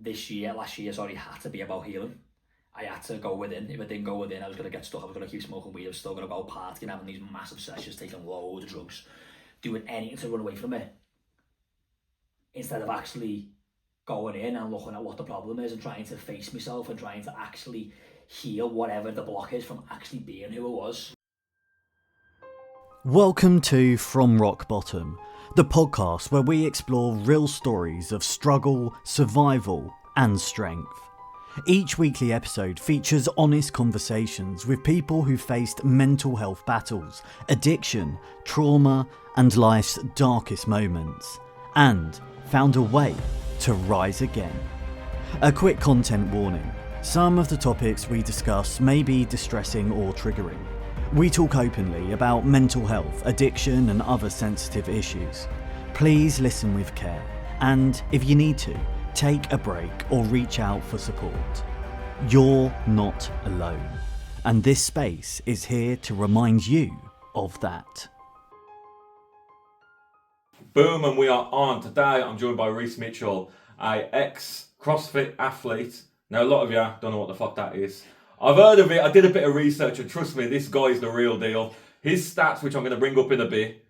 last year, had to be about healing. I had to go within. If I didn't go within, I was going to get stuck. I was going to keep smoking weed. I was still going to go partying, having these massive sessions, taking loads of drugs, doing anything to run away from it. Instead of actually going in and looking at what the problem is and trying to face myself and trying to actually heal whatever the block is from actually being who I was. Welcome to From Rock Bottom, the podcast where we explore real stories of struggle, survival, and strength. Each weekly episode features honest conversations with people who faced mental health battles, addiction, trauma, and life's darkest moments, and found a way to rise again. A quick content warning: some of the topics we discuss may be distressing or triggering. We talk openly about mental health, addiction, and other sensitive issues. Please listen with care, and if you need to, take a break or reach out for support. You're not alone, and this space is here to remind you of that. Boom, and we are on. Today I'm joined by Reece Mitchell, a ex-CrossFit athlete. Now a lot of you don't know what the fuck that is. I've heard of it, I did a bit of research, and trust me, this guy's the real deal. His stats, which I'm going to bring up in a bit,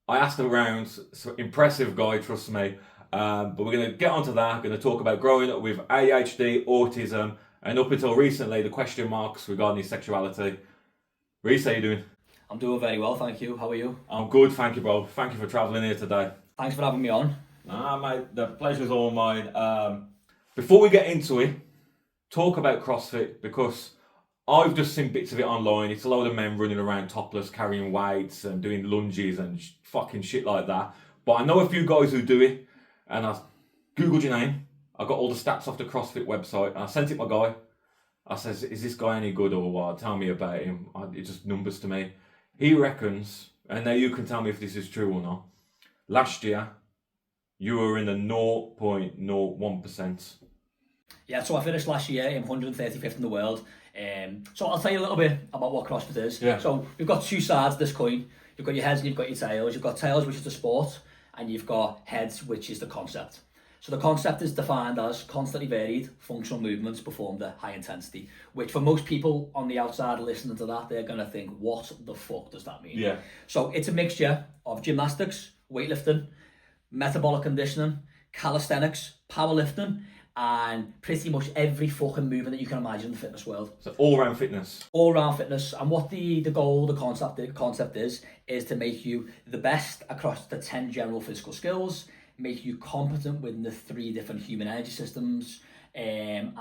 I asked around, impressive guy, trust me. But we're going to get onto that. We're going to talk about growing up with ADHD, autism, and up until recently, the question marks regarding his sexuality. Reece, how you doing? I'm doing very well, thank you. How are you? I'm good, thank you, bro. Thank you for travelling here today. Thanks for having me on. Nah, mate, the pleasure's all mine. Before we get into it, talk about CrossFit, because I've just seen bits of it online. It's a load of men running around topless, carrying weights and doing lunges and fucking shit like that. But I know a few guys who do it, and I googled your name. I got all the stats off the CrossFit website, and I sent it my guy. I says, is this guy any good or what? Tell me about him. It's just numbers to me. He reckons, and now you can tell me if this is true or not, last year you were in the 0.01%. Yeah, so I finished last year in 135th in the world. So I'll tell you a little bit about what CrossFit is. Yeah. So we've got two sides of this coin. You've got your heads and you've got your tails. You've got tails, which is the sport, and you've got heads, which is the concept. So the concept is defined as constantly varied functional movements performed at high intensity, which for most people on the outside listening to that, they're going to think, what the fuck does that mean? Yeah. So it's a mixture of gymnastics, weightlifting, metabolic conditioning, calisthenics, powerlifting, and pretty much every fucking movement that you can imagine in the fitness world. So all-round fitness. All-round fitness. And what the goal, the concept is to make you the best across the 10 general physical skills, make you competent within the 3 different human energy systems, and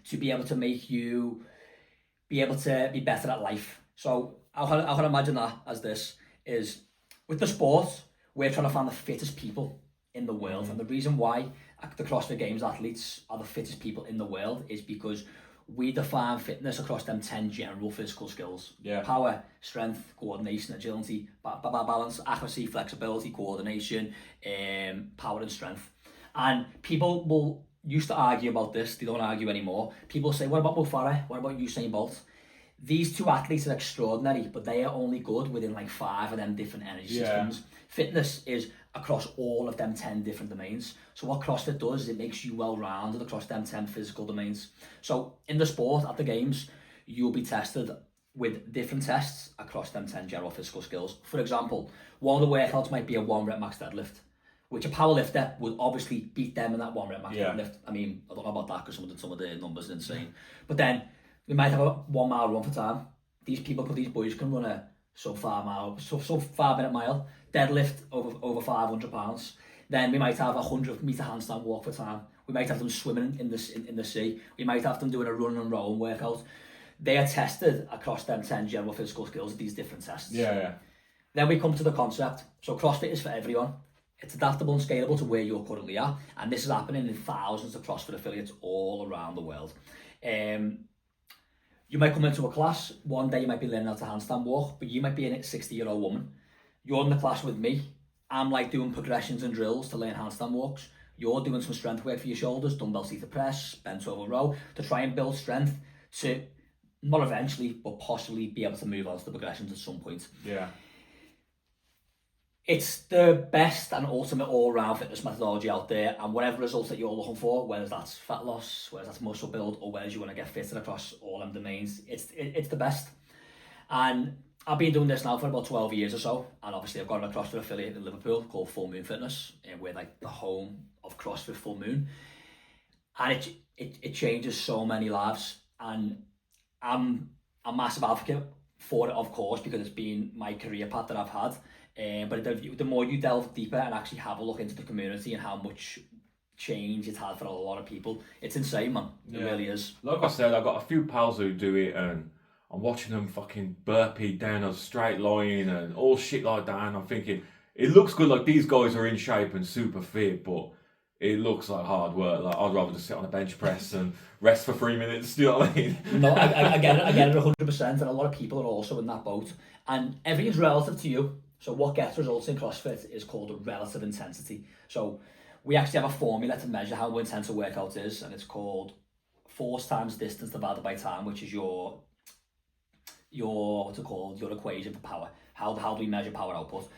to be able to make you be able to be better at life. So I can imagine that as this is, with the sport, we're trying to find the fittest people in the world. And the reason why the CrossFit Games athletes are the fittest people in the world is because we define fitness across them 10 general physical skills. Yeah. Power, strength, coordination, agility, balance, accuracy, flexibility, coordination, power and strength. And people will used to argue about this, they don't argue anymore. People say, what about Mo Farah? What about Usain Bolt? These two athletes are extraordinary, but they are only good within like 5 of them different energy systems. Fitness is across all of them 10 different domains. So what CrossFit does is it makes you well-rounded across them 10 physical domains. So in the sport, at the games, you'll be tested with different tests across them 10 general physical skills. For example, one of the workouts might be a 1 rep max deadlift, which a powerlifter would obviously beat them in that 1 rep max deadlift. I mean, I don't know about that because some of the numbers are insane. But then we might have a 1 mile run for time. These boys can run a sub 5 minute mile, deadlift over 500 pounds. Then we might have a 100 meter handstand walk for time. We might have them swimming in the sea. We might have them doing a run and roll workout. They are tested across them 10 general physical skills, these different tests. Yeah. Then we come to the concept. So CrossFit is for everyone. It's adaptable and scalable to where you're currently at. And this is happening in thousands of CrossFit affiliates all around the world. You might come into a class, one day you might be learning how to handstand walk, but you might be a 60-year-old woman. You're in the class with me. I'm like doing progressions and drills to learn handstand walks. You're doing some strength work for your shoulders, dumbbell seated press, bent over row, to try and build strength to, not eventually, but possibly be able to move on to the progressions at some point. Yeah. It's the best and ultimate all-round fitness methodology out there, and whatever results that you're looking for, whether that's fat loss, whether that's muscle build, or whether you want to get fitter across all them domains, it's the best. And I've been doing this now for about 12 years or so, and obviously I've got a CrossFit affiliate in Liverpool called Full Moon Fitness, and we're like the home of CrossFit Full Moon, and it changes so many lives, and I'm a massive advocate for it, of course, because it's been my career path that I've had. But the more you delve deeper and actually have a look into the community and how much change it's had for a lot of people, it's insane, man. It really is. Like I said, I've got a few pals who do it, and I'm watching them fucking burpee down a straight line and all shit like that, and I'm thinking, it looks good, like these guys are in shape and super fit, but it looks like hard work. Like, I'd rather just sit on a bench press and rest for 3 minutes. Do you know what I mean? No, I get it 100%, and a lot of people are also in that boat, and everything's relative to you. So what gets results in CrossFit is called a relative intensity. So we actually have a formula to measure how intense a workout is, and it's called force times distance divided by time, which is your what's it called, your equation for power. How do we measure power output?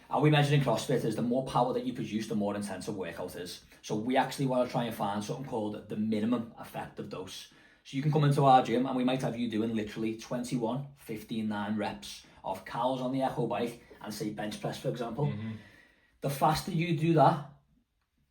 How we measure in CrossFit is the more power that you produce, the more intense a workout is. So we actually want to try and find something called the minimum effective dose. So you can come into our gym and we might have you doing literally 21, 15, 9 reps of cows on the echo bike and say bench press, for example. The faster you do that,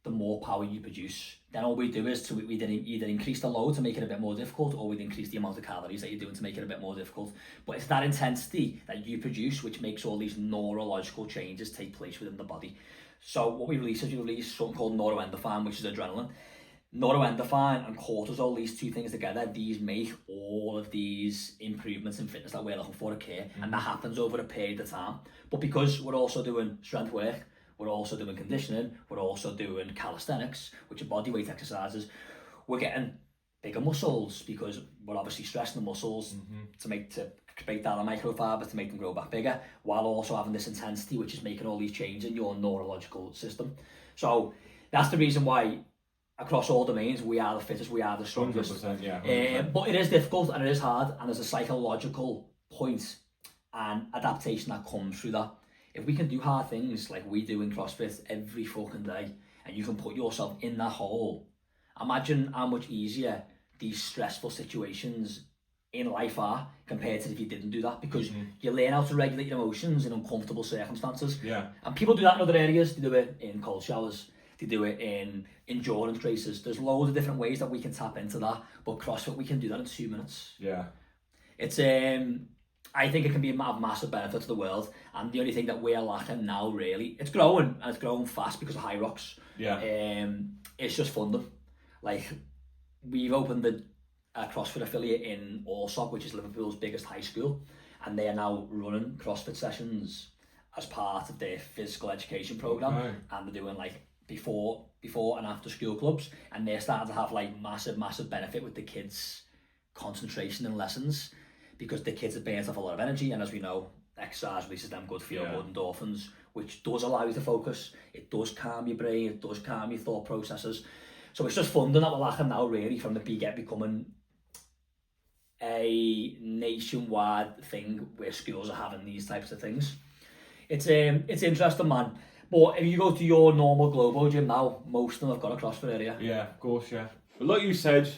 the more power you produce. Then all we do is we either increase the load to make it a bit more difficult, or we'd increase the amount of calories that you're doing to make it a bit more difficult. But it's that intensity that you produce which makes all these neurological changes take place within the body. So what we release is something called neuroendophine, which is adrenaline. Neuroendophine and cortisol, these two things together, these make all of these improvements in fitness that we're looking for occur, and that happens over a period of time. But because we're also doing strength work, we're also doing conditioning, we're also doing calisthenics, which are bodyweight exercises, we're getting bigger muscles because we're obviously stressing the muscles to break down the microfibers to make them grow back bigger, while also having this intensity which is making all these changes in your neurological system. So that's the reason why across all domains we are the fittest, we are the strongest. 100%, yeah. 100%. But it is difficult and it is hard, and there's a psychological point and adaptation that comes through that. If we can do hard things like we do in CrossFit every fucking day, and you can put yourself in that hole, imagine how much easier these stressful situations in life are compared to if you didn't do that, because you learn how to regulate your emotions in uncomfortable circumstances. Yeah. And people do that in other areas. They do it in cold showers, they do it in endurance races. There's loads of different ways that we can tap into that, but CrossFit, we can do that in 2 minutes. Yeah. It's I think it can be a massive benefit to the world, and the only thing that we're lacking now, really, it's growing, and it's growing fast because of High Rocks. Yeah. It's just funding. Like, we've opened a CrossFit affiliate in Allsop, which is Liverpool's biggest high school, and they are now running CrossFit sessions as part of their physical education program. Okay. And they're doing like before and after school clubs, and they're starting to have like massive benefit with the kids' concentration in lessons, because the kids are burnt off a lot of energy, and as we know, exercise releases them good feel-good endorphins, which does allow you to focus. It does calm your brain, it does calm your thought processes. So it's just funding that we're lacking now, really, from the BGET becoming a nationwide thing where schools are having these types of things. It's interesting, man. But if you go to your normal global gym now, most of them have got a CrossFit area. Yeah, of course, yeah. But like you said,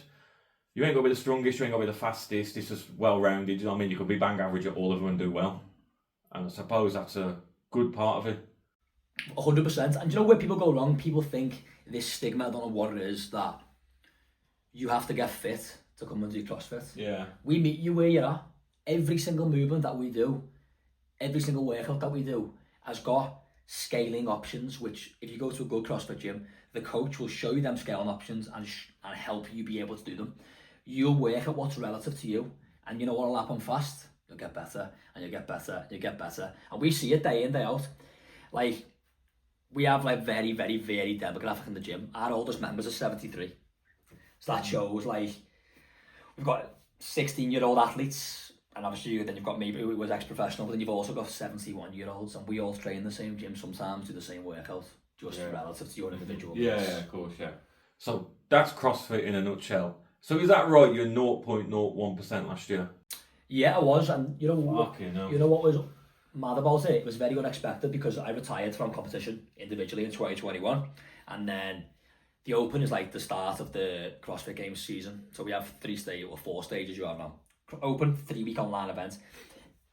you ain't got to be the strongest, you ain't got to be the fastest, it's just well-rounded, you know what I mean? You could be bang average at all of them and do well. And I suppose that's a good part of it. 100%. And you know where people go wrong? People think this stigma, I don't know what it is, that you have to get fit to come and do CrossFit. Yeah. We meet you where you're at. Every single movement that we do, every single workout that we do has got scaling options, which if you go to a good CrossFit gym, the coach will show you them scaling options and help you be able to do them. You'll work at what's relative to you, and you know what'll happen fast? You'll get better, and you'll get better, and you'll get better. And we see it day in, day out. Like, we have like very, very, very demographic in the gym. Our oldest members are 73. So that shows, like, we've got 16-year-old athletes, and obviously then you've got maybe who was ex-professional, but then you've also got 71-year-olds, and we all train the same gym sometimes, do the same workout, just relative to your individual. Yeah, of course, yeah. So that's CrossFit in a nutshell. So is that right? You're 0.01% last year? Yeah, I was, and you know what was mad about it. It was very unexpected because I retired from competition individually in 2021, and then the Open is like the start of the CrossFit Games season. So we have 4 stages you have now. Open, 3-week online event.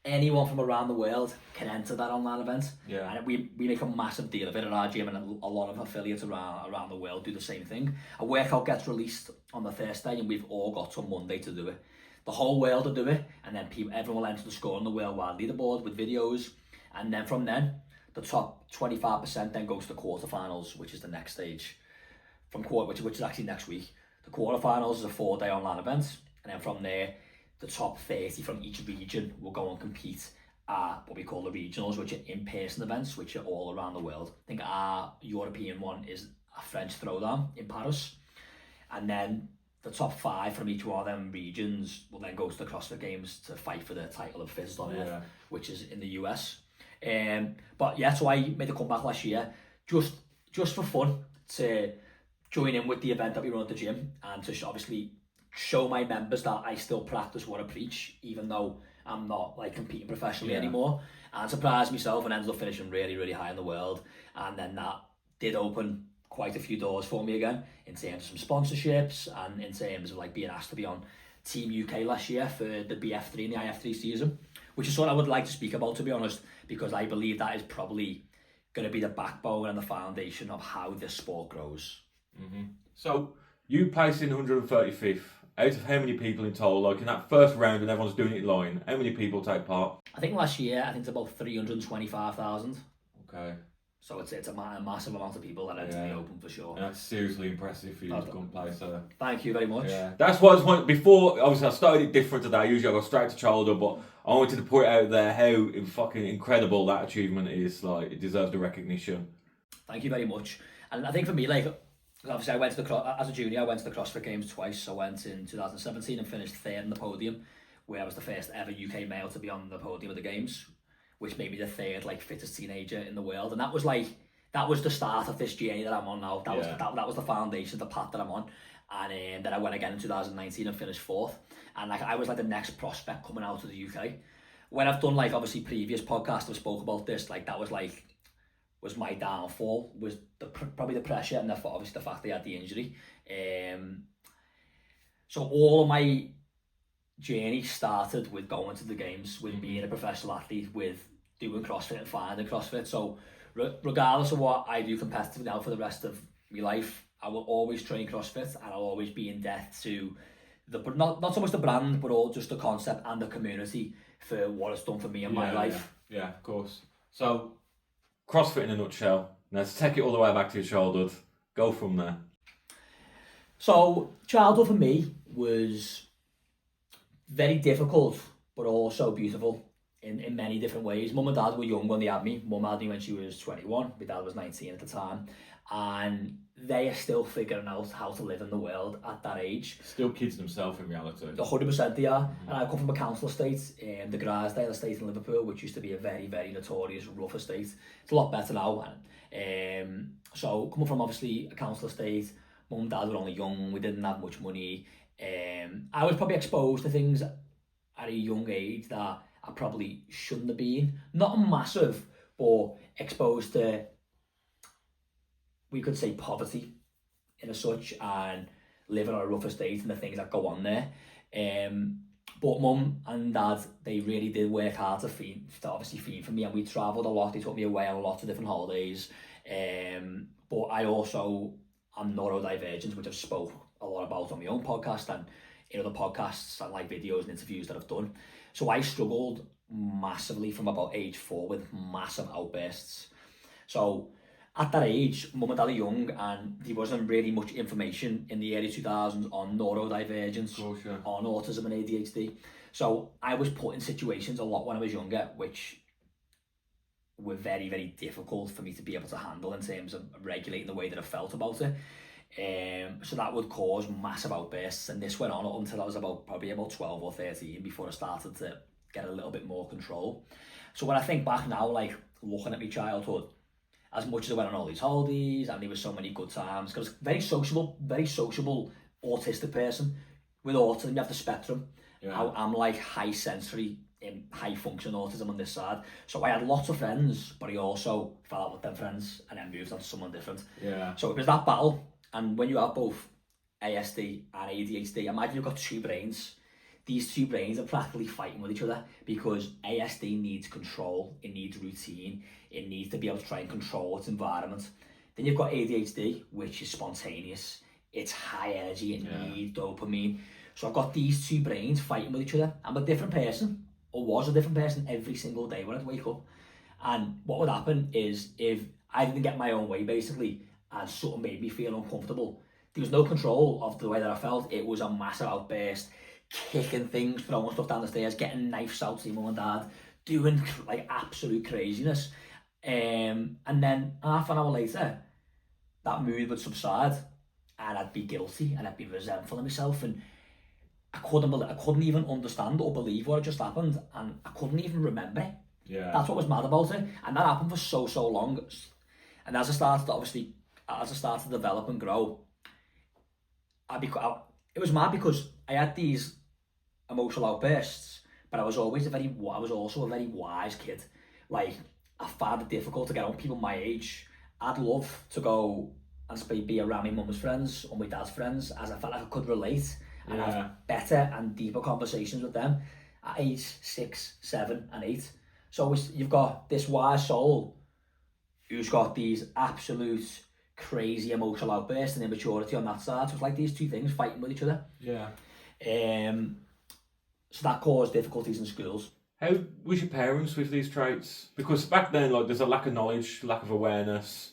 Anyone from around the world can enter that online event. Yeah. And we make a massive deal of it at our gym, and a lot of affiliates around the world do the same thing. A workout gets released on the Thursday, and we've all got till Monday to do it. The whole world will do it, and then everyone will enter the score on the worldwide leaderboard with videos. And then from then, the top 25% then goes to the quarterfinals, which is the next stage. Which is actually next week. The quarterfinals is a 4-day online event, and then from there, the top 30 from each region will go and compete at what we call the regionals, which are in-person events, which are all around the world. I think our European one is a French throwdown in Paris, and then the top 5 from each one of them regions will then go to the CrossFit Games to fight for the title of Fittest on Earth, which is in the US. But yeah, so I made a comeback last year, just for fun, to join in with the event that we run at the gym, and to obviously show my members that I still practice what I preach, even though I'm not like competing professionally anymore, and surprised myself and ended up finishing really, really high in the world. And then that did open quite a few doors for me again in terms of some sponsorships, and in terms of like being asked to be on Team UK last year for the BF3 and the IF3 season, which is what I would like to speak about, to be honest, because I believe that is probably going to be the backbone and the foundation of how this sport grows. Mm-hmm. So you placed in 135th. Out of how many people in total, like in that first round and everyone's doing it in line, how many people take part? I think last year, it's about 325,000. Okay. So it's a massive amount of people that entered the Open for sure. And that's seriously impressive for you to come and play. So thank you very much. Yeah. That's what I just wanted, before, obviously I started it different today, usually I go straight to childhood, but I wanted to put it out there how fucking incredible that achievement is. Like, it deserves the recognition. Thank you very much. And I think for me, like, obviously I went to as a junior, I went to the CrossFit Games twice. I went in 2017 and finished 3rd in the podium, where I was the first ever UK male to be on the podium of the Games, which made me the 3rd like fittest teenager in the world. And that was the start of this journey that I'm on now. That was the foundation, the path that I'm on. And then I went again in 2019 and finished 4th. And like I was like the next prospect coming out of the UK. When I've done like obviously previous podcasts I've spoke about this, like that was my downfall, was probably the pressure, and obviously the fact they had the injury. So all of my journey started with going to the Games, with being a professional athlete, with doing CrossFit and finding CrossFit. So regardless of what I do competitively now for the rest of my life, I will always train CrossFit, and I'll always be in debt to not so much the brand, but all just the concept and the community for what it's done for me in my life. Yeah, of course. So CrossFit in a nutshell. Let's take it all the way back to your childhood. Go from there. So childhood for me was very difficult, but also beautiful in many different ways. Mum and dad were young when they had me. Mum had me when she was 21. My dad was 19 at the time. And they are still figuring out how to live in the world at that age. Still kids themselves in reality. 100% they are. And I come from a council estate, the Grassdale estate in Liverpool, which used to be a very, very notorious rough estate. It's a lot better now. So coming from obviously a council estate, mum and dad were only young, we didn't have much money. I was probably exposed to things at a young age that I probably shouldn't have been. Not massive, but exposed to, we could say, poverty in a such, and living on a rough estate and the things that go on there. But mum and dad, they really did work hard to obviously feed for me, and we travelled a lot. They took me away on lots of different holidays. But I also am neurodivergent, which I've spoke a lot about on my own podcast and in other podcasts and like videos and interviews that I've done. So I struggled massively from about age 4 with massive outbursts. So at that age, mum and dad are young, and there wasn't really much information in the early 2000s on neurodivergence, on autism and ADHD. So I was put in situations a lot when I was younger, which were very, very difficult for me to be able to handle in terms of regulating the way that I felt about it. So that would cause massive outbursts, and this went on until I was probably about 12 or 13 before I started to get a little bit more control. So when I think back now, like looking at my childhood, as much as I went on all these holidays and there were so many good times, because very sociable autistic person. With autism, you have the spectrum. I'm like high sensory high functioning autism on this side. So I had lots of friends, but I also fell out with them friends and then moved on to someone different. Yeah. So it was that battle. And when you have both ASD and ADHD, imagine you've got two brains. These two brains are practically fighting with each other because ASD needs control, it needs routine, it needs to be able to try and control its environment. Then you've got ADHD, which is spontaneous, it's high energy, it needs dopamine. So I've got these two brains fighting with each other. I'm a different person, or was a different person every single day when I'd wake up. And what would happen is if I didn't get my own way basically, and something made me feel uncomfortable, there was no control of the way that I felt. It was a massive outburst, kicking things, throwing stuff down the stairs, getting knives out to your mum and dad, doing like absolute craziness. And then half an hour later, that mood would subside and I'd be guilty and I'd be resentful of myself, and I couldn't even understand or believe what had just happened, and I couldn't even remember it. Yeah. That's what was mad about it, and that happened for so long. And as I started to develop and grow, it was mad because I had these emotional outbursts, but I was also a very wise kid. Like, I found it difficult to get on people my age. I'd love to go and be around my mum's friends or my dad's friends, as I felt like I could relate and have better and deeper conversations with them at age 6, 7 and 8. So you've got this wise soul who's got these absolute crazy emotional outbursts and immaturity on that side. So it's like these two things fighting with each other. Yeah. So that caused difficulties in schools. How was your parents with these traits? Because back then, like, there's a lack of knowledge, lack of awareness.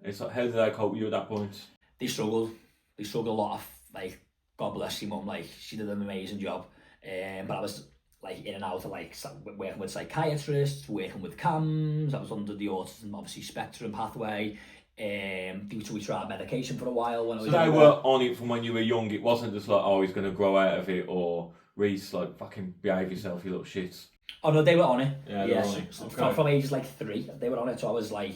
It's like, how did they cope with you at that point? They struggled a lot. Of, like, God bless your mum, like, she did an amazing job. But I was like in and out of like working with psychiatrists, working with CAMS. I was under the autism, obviously, spectrum pathway. We tried medication for a while when I was younger. So they were on it from when you were young. It wasn't just like, oh, he's going to grow out of it, or Reece, like, fucking behave yourself, you little shit. Oh no, they were on it. Yeah, so from ages like 3, they were on it. So I was like,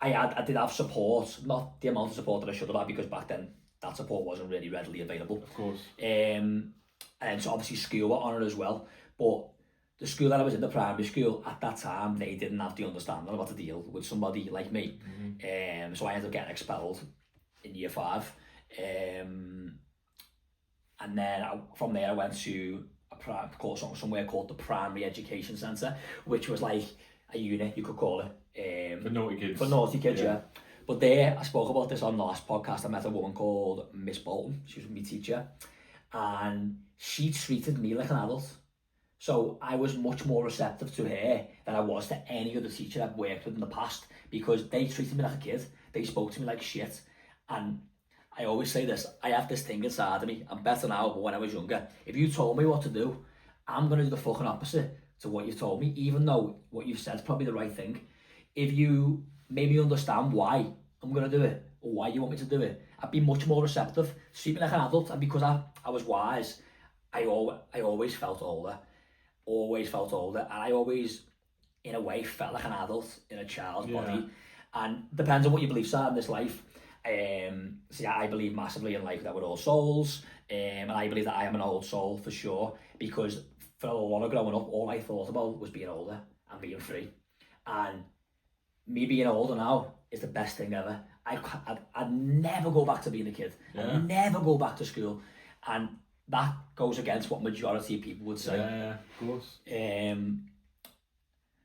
I did have support, not the amount of support that I should have had, because back then that support wasn't really readily available. Of course. And so obviously school were on it as well. But the school that I was in, the primary school, at that time, they didn't have the understanding about to deal with somebody like me. Mm-hmm. So I ended up getting expelled in year 5. And then from there I went to somewhere called the Primary Education Centre, which was like a unit, you could call it. For naughty kids. For naughty kids, yeah. But there, I spoke about this on the last podcast, I met a woman called Miss Bolton. She was my teacher. And she treated me like an adult. So I was much more receptive to her than I was to any other teacher I've worked with in the past, because they treated me like a kid. They spoke to me like shit. And I always say this, I have this thing inside of me. I'm better now, but when I was younger, if you told me what to do, I'm going to do the fucking opposite to what you've told me, even though what you've said is probably the right thing. If you made me understand why I'm going to do it, or why you want me to do it, I'd be much more receptive. Treat me like an adult, and because I was wise, I always felt older. And I always, in a way, felt like an adult in a child's body. And depends on what your beliefs are in this life. I believe massively in life that we're all souls, and I believe that I am an old soul for sure, because for a lot of growing up, all I thought about was being older and being free. And me being older now is the best thing ever. I'd never go back to being a kid. I'd never go back to school. And that goes against what majority of people would say. Yeah, of course.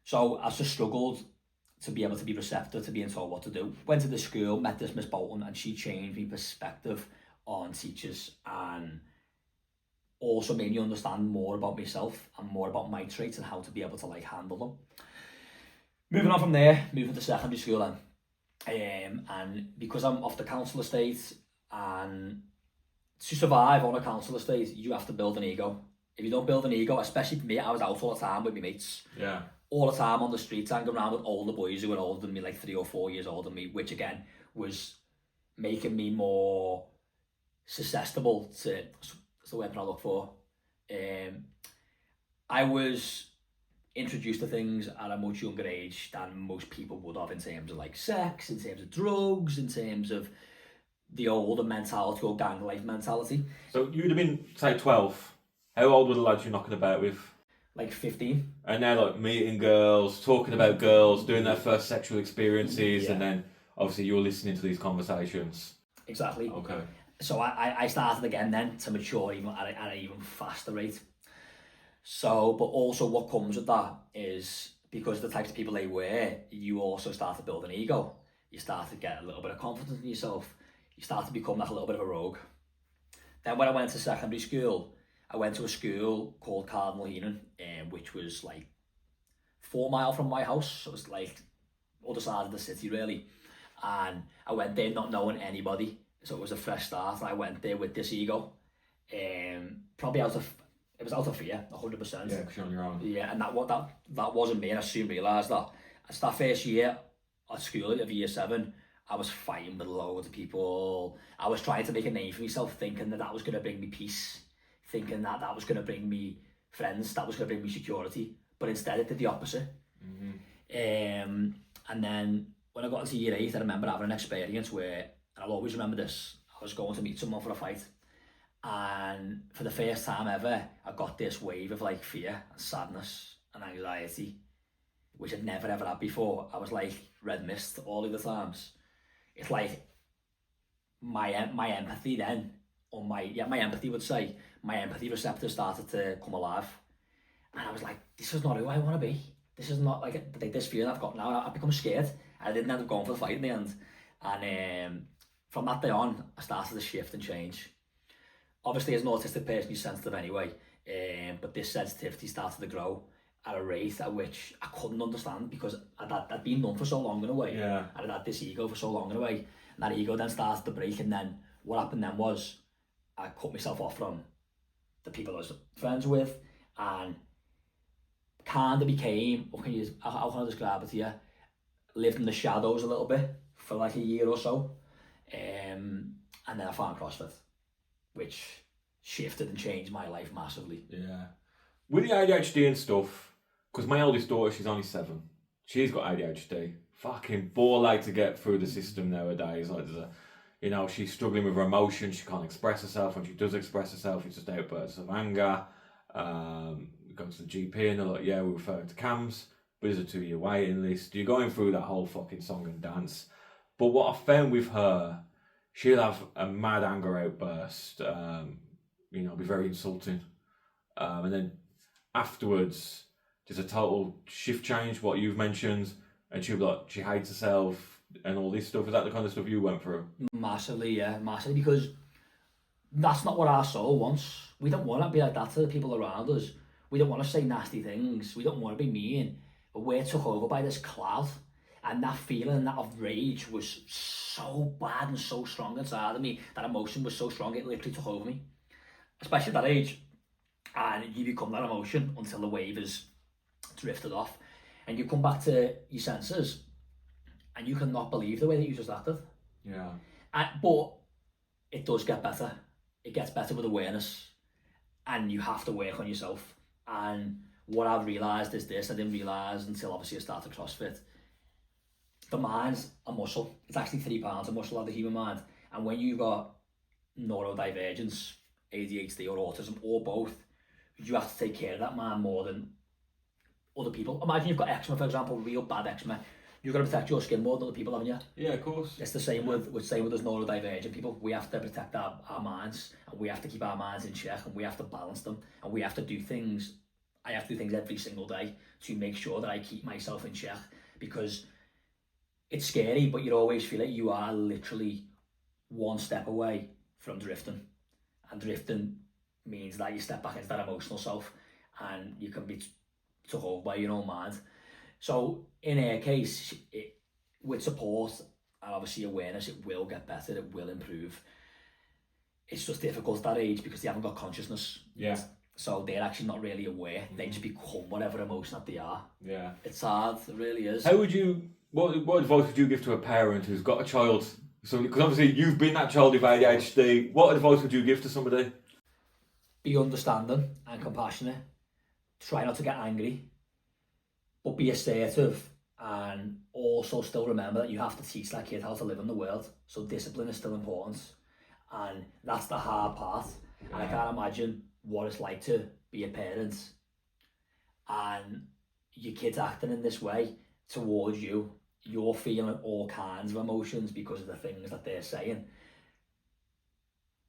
So I just struggled to be able to be receptive to being told what to do. Went to the school, met this Miss Bolton, and she changed my perspective on teachers, and also made me understand more about myself and more about my traits and how to be able to like handle them. Moving on from there, moving to secondary school then. And because I'm off the council estate, and to survive on a council estate, you have to build an ego. If you don't build an ego, especially for me, I was out all the time with my mates. Yeah. All the time on the streets, hanging around with older boys who were older than me, like 3 or 4 years older than me, which again was making me more susceptible to, that's the word I look for. I was introduced to things at a much younger age than most people would have, in terms of like sex, in terms of drugs, in terms of the older mentality or gang life mentality. So you'd have been, say, 12. How old were the lads you're knocking about with? like 15. And now, like, meeting girls, talking about girls, doing their first sexual experiences, and then obviously you're listening to these conversations. Exactly. Okay. So I started again then to mature even at an even faster rate. So, but also what comes with that is because of the types of people they were, you also start to build an ego. You start to get a little bit of confidence in yourself. You start to become like a little bit of a rogue. Then when I went to secondary school, I went to a school called Cardinal Heenan, which was like 4 miles from my house. So it was like other side of the city really. And I went there not knowing anybody. So it was a fresh start. I went there with this ego. Probably it was out of fear, 100%. Yeah, because you're on your own. Yeah, and that wasn't me, and I soon realised that. It's that first year at school of year 7, I was fighting with loads of people. I was trying to make a name for myself, thinking that was going to bring me peace, thinking that was going to bring me friends, that was going to bring me security. But instead it did the opposite. And then when I got into year 8, I remember having an experience where, and I'll always remember this, I was going to meet someone for a fight. And for the first time ever, I got this wave of like fear and sadness and anxiety, which I'd never ever had before. I was like red mist all of the times. It's like my empathy then, or my empathy would say, my empathy receptor started to come alive. And I was like, this is not who I want to be. This is not like this feeling I've got now. I've become scared. I didn't end up going for the fight in the end. And from that day on, I started to shift and change. Obviously, as an autistic person, you're sensitive anyway, but this sensitivity started to grow at a rate at which I couldn't understand because I'd been numb for so long in a way. Yeah. I'd had this ego for so long in a way. And that ego then started to break, and then what happened then was I cut myself off from the people I was friends with and kind of became, how can I describe it to you? Lived in the shadows a little bit for like a year or so. And then I found CrossFit, which shifted and changed my life massively. Yeah. With the ADHD and stuff, because my eldest daughter, she's only 7. She's got ADHD. Fucking ball ache to get through the system nowadays. Like, she's struggling with her emotions. She can't express herself. When she does express herself, it's just outbursts of anger. We go to the GP and they're like, yeah, we're referring to CAMS, but there's a 2-year waiting list. You're going through that whole fucking song and dance. But what I found with her, she'll have a mad anger outburst, be very insulting. And then afterwards, there's a total shift change, what you've mentioned, and she'll be like, she hates herself and all this stuff. Is that the kind of stuff you went through? Massively, yeah, massively, because that's not what our soul wants. We don't want to be like that to the people around us. We don't want to say nasty things. We don't want to be mean. But we're took over by this cloud. And that feeling, that of rage was so bad and so strong inside of me. That emotion was so strong, it literally took over me. Especially at that age. And you become that emotion until the wave is drifted off. And you come back to your senses. And you cannot believe the way that you just acted. Yeah. But it does get better. It gets better with awareness. And you have to work on yourself. And what I've realised is this. I didn't realise until obviously I started CrossFit. The mind's a muscle. It's actually 3 pounds of muscle of the human mind. And when you've got neurodivergence, ADHD or autism, or both, you have to take care of that mind more than other people. Imagine you've got eczema, for example, real bad eczema. You've got to protect your skin more than other people, haven't you? Yeah, of course. It's the same with us neurodivergent people. We have to protect our minds, and we have to keep our minds in check, and we have to balance them, and we have to do things. I have to do things every single day to make sure that I keep myself in check, because it's scary, but you always feel like you are literally one step away from drifting. And drifting means that you step back into that emotional self and you can be took over by your own mind. So in her case, with support and obviously awareness, it will get better, it will improve. It's just difficult at that age because they haven't got consciousness. Yeah. So they're actually not really aware. They just become whatever emotion that they are. Yeah. It's hard, it really is. How would you, what advice would you give to a parent who's got a child? So, because obviously you've been that child with ADHD. What advice would you give to somebody? Be understanding and compassionate. Try not to get angry, but be assertive, and also still remember that you have to teach that kid how to live in the world. So discipline is still important, and that's the hard part. And I can't imagine what it's like to be a parent and your kid's acting in this way towards you, you're feeling all kinds of emotions because of the things that they're saying.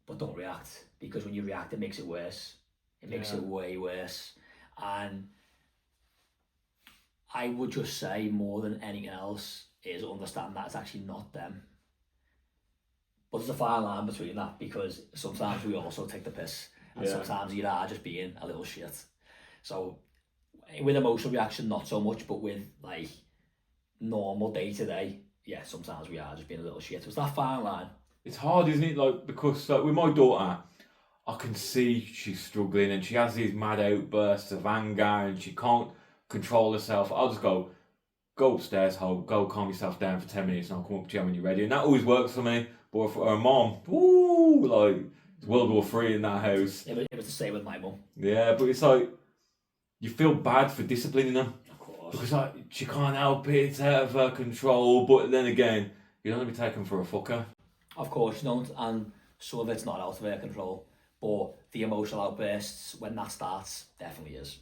But don't react, because when you react, it makes it worse. It makes it way worse. And I would just say, more than anything else, is understand that it's actually not them. But there's a fine line between that, because sometimes we also take the piss, and sometimes you are just being a little shit. So with emotional reaction, not so much, but with like normal day to day, yeah, sometimes we are just being a little shit. So it's that fine line. It's hard, isn't it? Like, because like with my daughter, I can see she's struggling and she has these mad outbursts of anger and she can't control herself. I'll just go upstairs, go calm yourself down for 10 minutes and I'll come up to you when you're ready. And that always works for me. But for her mom, like, it's World War III in that house. It was the same with my mum. Yeah, but it's like, you feel bad for disciplining them. Of course. Because like, she can't help it, it's out of her control. But then again, you don't want to be taken for a fucker. Of course you don't, and some of it's not out of her control. But the emotional outbursts, when that starts, definitely is.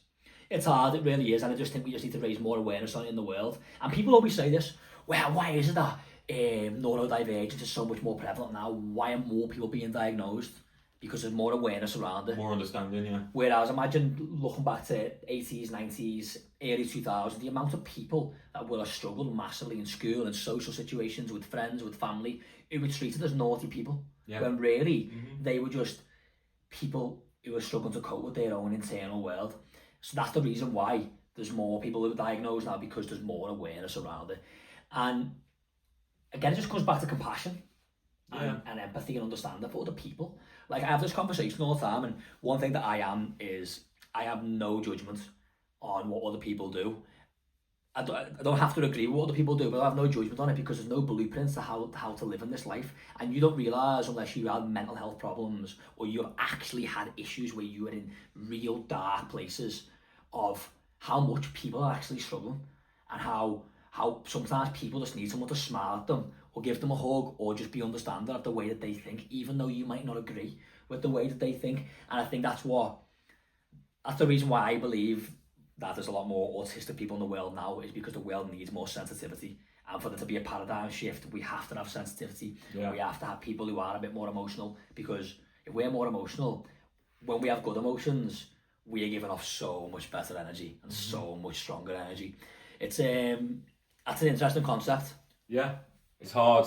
It's hard, it really is, and I just think we just need to raise more awareness on it in the world. And people always say this, well, why is it that neurodivergence is so much more prevalent now? Why are more people being diagnosed? Because there's more awareness around it. More understanding, yeah. Whereas imagine looking back to 80s, 90s, early 2000s, the amount of people that will have struggled massively in school and social situations with friends, with family, who were treated as naughty people. Yeah. When really they were just people who were struggling to cope with their own internal world. So that's the reason why there's more people who are diagnosed now, because there's more awareness around it. And again, it just comes back to compassion and empathy and understanding for other people. Like, I have this conversation all the time, and one thing that I am is I have no judgment on what other people do. I don't have to agree with what other people do, but I have no judgment on it, because there's no blueprints to how to live in this life. And you don't realise, unless you have mental health problems or you have actually had issues where you are in real dark places, of how much people are actually struggling, and how sometimes people just need someone to smile at them or give them a hug or just be understanding of the way that they think, even though you might not agree with the way that they think. And I think that's the reason why I believe that there's a lot more autistic people in the world now, is because the world needs more sensitivity. And for there to be a paradigm shift, we have to have sensitivity. Yeah. We have to have people who are a bit more emotional, because if we're more emotional, when we have good emotions, we are giving off so much better energy and so much stronger energy. It's that's an interesting concept. Yeah, it's hard.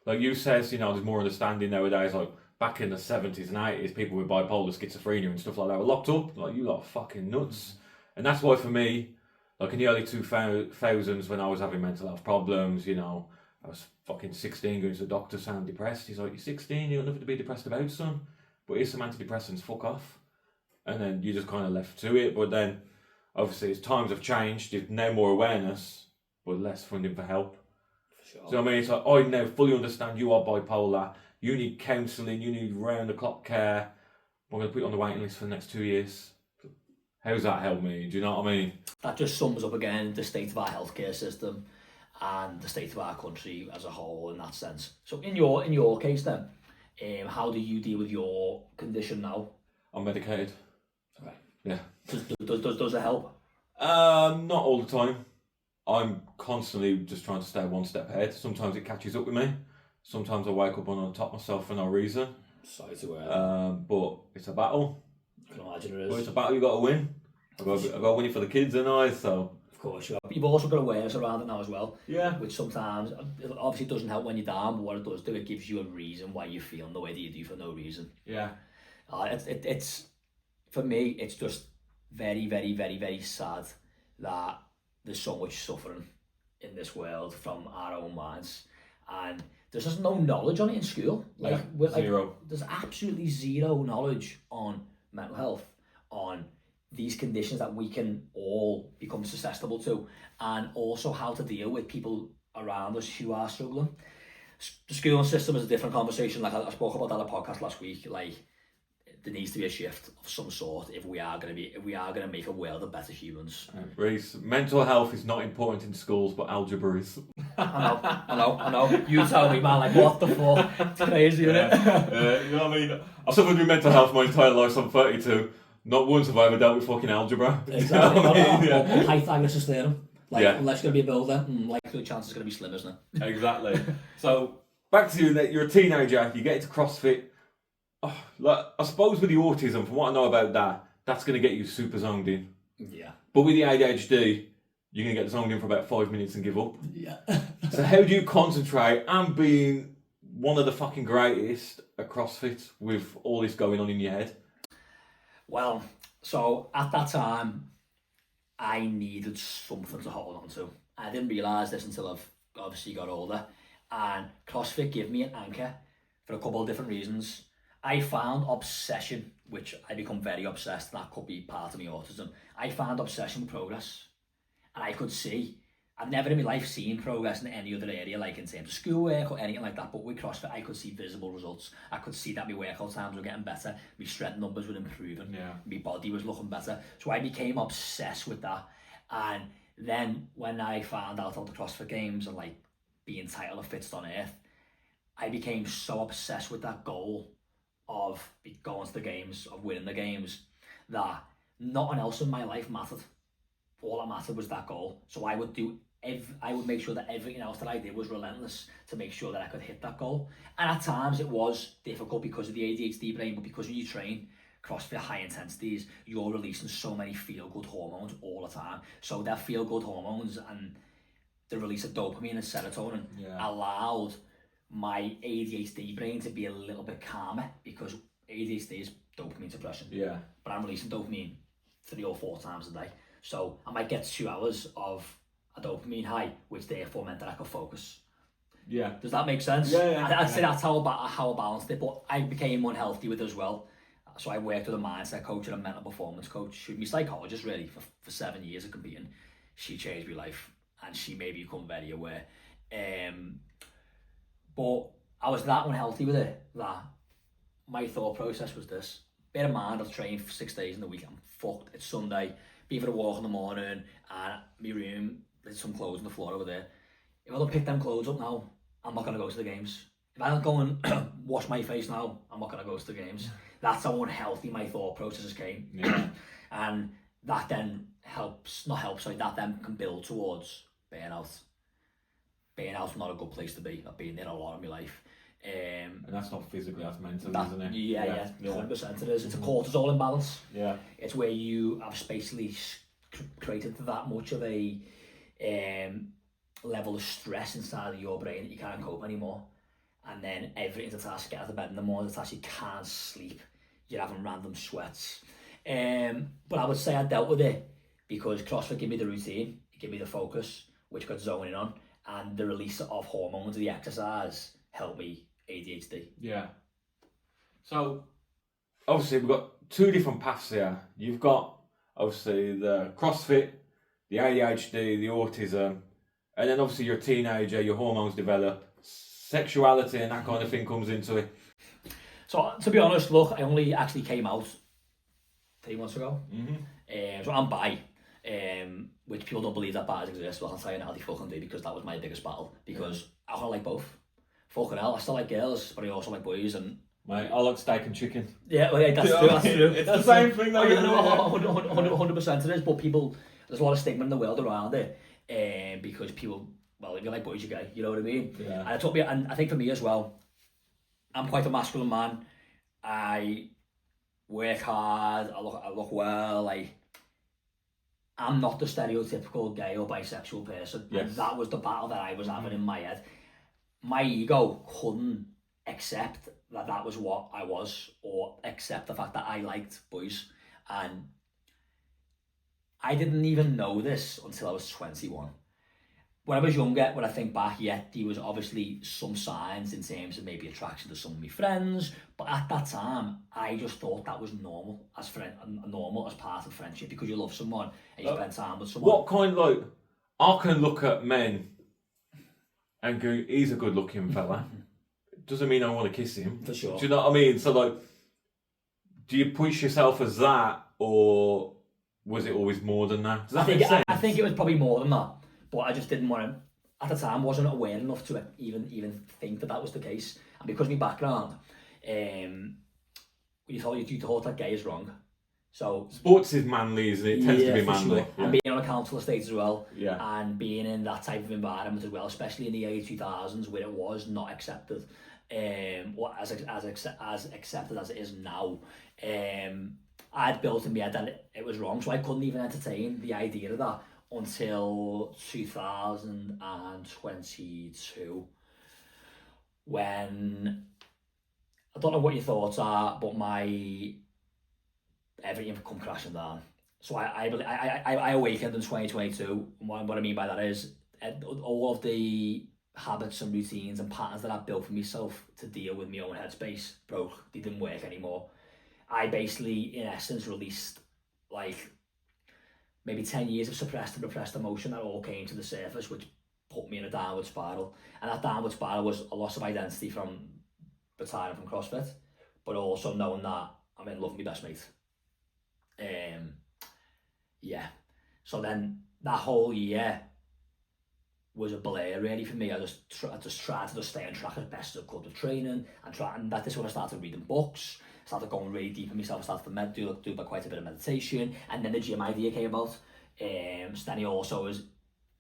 Like you said, there's more understanding nowadays. Like back in the 70s and 80s, people with bipolar, schizophrenia and stuff like that were locked up. Like, you lot are fucking nuts. And that's why for me, like in the early 2000s, when I was having mental health problems, I was fucking 16 going to the doctor saying depressed. He's like, you're 16, you've got nothing to be depressed about, son. But here's some antidepressants, fuck off. And then you just kind of left to it. But then, obviously, as times have changed, there's now more awareness, but less funding for help. For sure. So I mean, it's like, I now fully understand you are bipolar, you need counselling, you need round-the-clock care. I'm going to put you on the waiting list for the next 2 years. How's that help me? Do you know what I mean? That just sums up again the state of our healthcare system and the state of our country as a whole in that sense. So in your case then, how do you deal with your condition now? I'm medicated. Okay. Yeah. Does it help? Not all the time. I'm constantly just trying to stay one step ahead. Sometimes it catches up with me. Sometimes I wake up on top of myself for no reason. Sorry to hear. But it's a battle. I can imagine it is. But it's a battle you got to win. I got to win it for the kids, and so. Of course, you've also got awareness around it now as well. Yeah. Which sometimes, obviously, doesn't help when you're down, but what it does do, it gives you a reason why you're feeling the way that you do for no reason. Yeah. It's for me, it's just very, very, very, very sad that there's so much suffering in this world from our own minds, and there's just no knowledge on it in school. Zero. There's absolutely zero knowledge on mental health, on these conditions that we can all become susceptible to, and also how to deal with people around us who are struggling. The schooling system is a different conversation. Like I spoke about that on a podcast last week. Like, there needs to be a shift of some sort if we are going to make a world of better humans. Reece, mental health is not important in schools, but algebra is. I know. You tell me, man. Like, what the fuck? It's crazy, isn't it? You know what I mean? I've suffered with mental health my entire life. So I'm 32. not once have I ever dealt with fucking algebra. Exactly. You know what I mean? Or Pythagoras' theorem. Like, Yeah. unless you're going to be a builder, likely the chance is going to be slim, isn't it? Exactly. So back to you. You're a teenager. You get into CrossFit. Oh, like, I suppose with the autism, from what I know about that, that's going to get you super zoned in. Yeah. But with the ADHD, you're going to get zoned in for about 5 minutes and give up. Yeah. So how do you concentrate and being one of the fucking greatest at CrossFit with all this going on in your head? Well, so at that time, I needed something to hold on to. I didn't realise this until I've obviously got older. And CrossFit gave me an anchor for a couple of different reasons. I found obsession, which I become very obsessed, and that could be part of my autism. I found obsession with progress. And I could see, I've never in my life seen progress in any other area, like in terms of schoolwork or anything like that, but with CrossFit, I could see visible results. I could see that my workout times were getting better, my strength numbers were improving, my body was looking better. So I became obsessed with that. And then when I found out about the CrossFit Games and like being titled of Fittest on Earth, I became so obsessed with that goal of going to the games, of winning the games, that nothing else in my life mattered. All that mattered was that goal. So I would make sure that everything else that I did was relentless to make sure that I could hit that goal. And at times it was difficult because of the ADHD brain, but because when you train CrossFit high intensities, you're releasing so many feel-good hormones all the time. So that feel-good hormones and the release of dopamine and serotonin allowed my ADHD brain to be a little bit calmer, because ADHD is dopamine suppression. Yeah. But I'm releasing dopamine 3 or 4 times a day. So I might get 2 hours of a dopamine high, which therefore meant that I could focus. Yeah. Does that make sense? Yeah. I'd say that's how I balanced it, but I became unhealthy with it as well. So I worked with a mindset coach and a mental performance coach, who's my psychologist really for 7 years of competing. She changed my life and she made me become very aware. But I was that unhealthy with it that my thought process was this. Bear in mind, I've trained for 6 days in the week. I'm fucked. It's Sunday. Be for a walk in the morning, and my room, there's some clothes on the floor over there. If I don't pick them clothes up now, I'm not going to go to the games. If I don't go and wash my face now, I'm not going to go to the games. That's how unhealthy my thought processes came. Yeah. And that then that then can build towards burnout. Burnout's not a good place to be. I've been there a lot in my life. And that's not physically, that's mentally, isn't it? Yeah, 100% it is. It's a cortisol imbalance. Yeah. It's where you have basically created that much of a level of stress inside of your brain that you can't cope anymore. And then everything's attached to get out of bed in the morning, it's attached, you can't sleep. You're having random sweats. But I would say I dealt with it because CrossFit gave me the routine, it gave me the focus, which got zoning on, and the release of hormones, the exercise, helped me ADHD. Yeah. So, obviously we've got 2 different paths here. You've got, obviously, the CrossFit, the ADHD, the autism, and then obviously you're a teenager, your hormones develop, sexuality and that kind of thing comes into it. So, to be honest, look, I only actually came out 3 months ago. So I'm bi, which people don't believe that bi exists, but I'll tell you now they fucking do, because that was my biggest battle, because I don't like both. Fucking hell, I still like girls, but I also like boys, and... Mate, I like steak and chicken. Yeah, well, yeah, that's true. It's the same thing though. 100% it is, but people, there's a lot of stigma in the world around it, because people, well, if you like boys, you're gay, you know what I mean? Yeah. And it took me, and I think for me as well, I'm quite a masculine man. I work hard, I look well, I'm not the stereotypical gay or bisexual person. Yes. And that was the battle that I was having in my head. My ego couldn't accept that was what I was, or accept the fact that I liked boys. And I didn't even know this until I was 21. When I was younger, when I think back, there was obviously some signs in terms of maybe attraction to some of my friends, but at that time, I just thought that was normal as part of friendship, because you love someone and you spend time with someone. What kind, I can look at men and go, he's a good looking fella. Doesn't mean I want to kiss him. For sure. Do you know what I mean? So do you push yourself as that, or was it always more than that? Does that make sense? I think it was probably more than that, but I just didn't want to, at the time, wasn't aware enough to even think that was the case. And because of my background, you thought that gay is wrong. So Sports is manly, isn't it? It tends to be for manly. sure. And being on a council estate as well, Yeah. and being in that type of environment as well, especially in the early 2000s where it was not accepted, or as accepted as it is now. I'd built in my head that it was wrong, so I couldn't even entertain the idea of that until 2022, when I don't know what your thoughts are, but everything come crashing down. So I awakened in 2022, and what I mean by that is all of the habits and routines and patterns that I built for myself to deal with my own headspace broke. They didn't work anymore. I basically, in essence, released like maybe 10 years of suppressed and repressed emotion that all came to the surface, which put me in a downward spiral. And that downward spiral was a loss of identity from retiring from CrossFit, but also knowing that I'm in love with my best mate. Yeah. So then that whole year was a blur really for me. I just tried to stay on track as best as I could with training, and that is when I started reading books, started going really deep in myself, started to do quite a bit of meditation, and then the gym idea came about. Stenny also was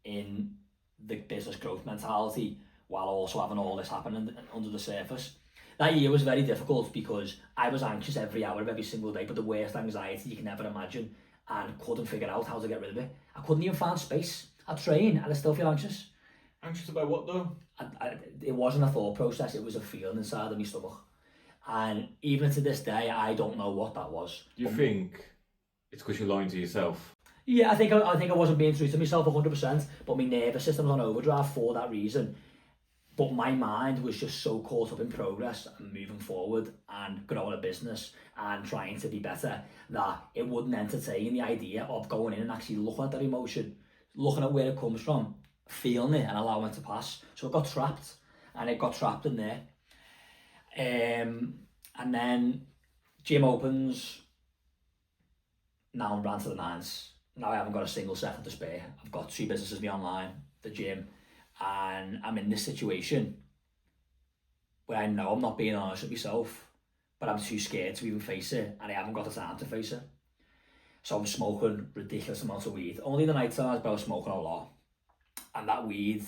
in the business growth mentality while also having all this happening under the surface. That year was very difficult because I was anxious every hour of every single day, but the worst anxiety you can ever imagine, and couldn't figure out how to get rid of it. I couldn't even find space. I train and I still feel anxious. Anxious about what though? It wasn't a thought process, it was a feeling inside of my stomach. And even to this day, I don't know what that was. Do you think it's because you're lying to yourself? Yeah, I think I wasn't being true to myself 100%, but my nervous system was on overdrive for that reason. But my mind was just so caught up in progress and moving forward and growing a business and trying to be better that it wouldn't entertain the idea of going in and actually looking at that emotion, looking at where it comes from, feeling it and allowing it to pass. So it got trapped in there. And then gym opens. Now I'm ran to the nines. Now I haven't got a single second to spare. I've got 2 businesses, me online, the gym, and I'm in this situation where I know I'm not being honest with myself, but I'm too scared to even face it, and I haven't got the time to face it. So I'm smoking ridiculous amounts of weed. Only the night times, but I was smoking a lot. And that weed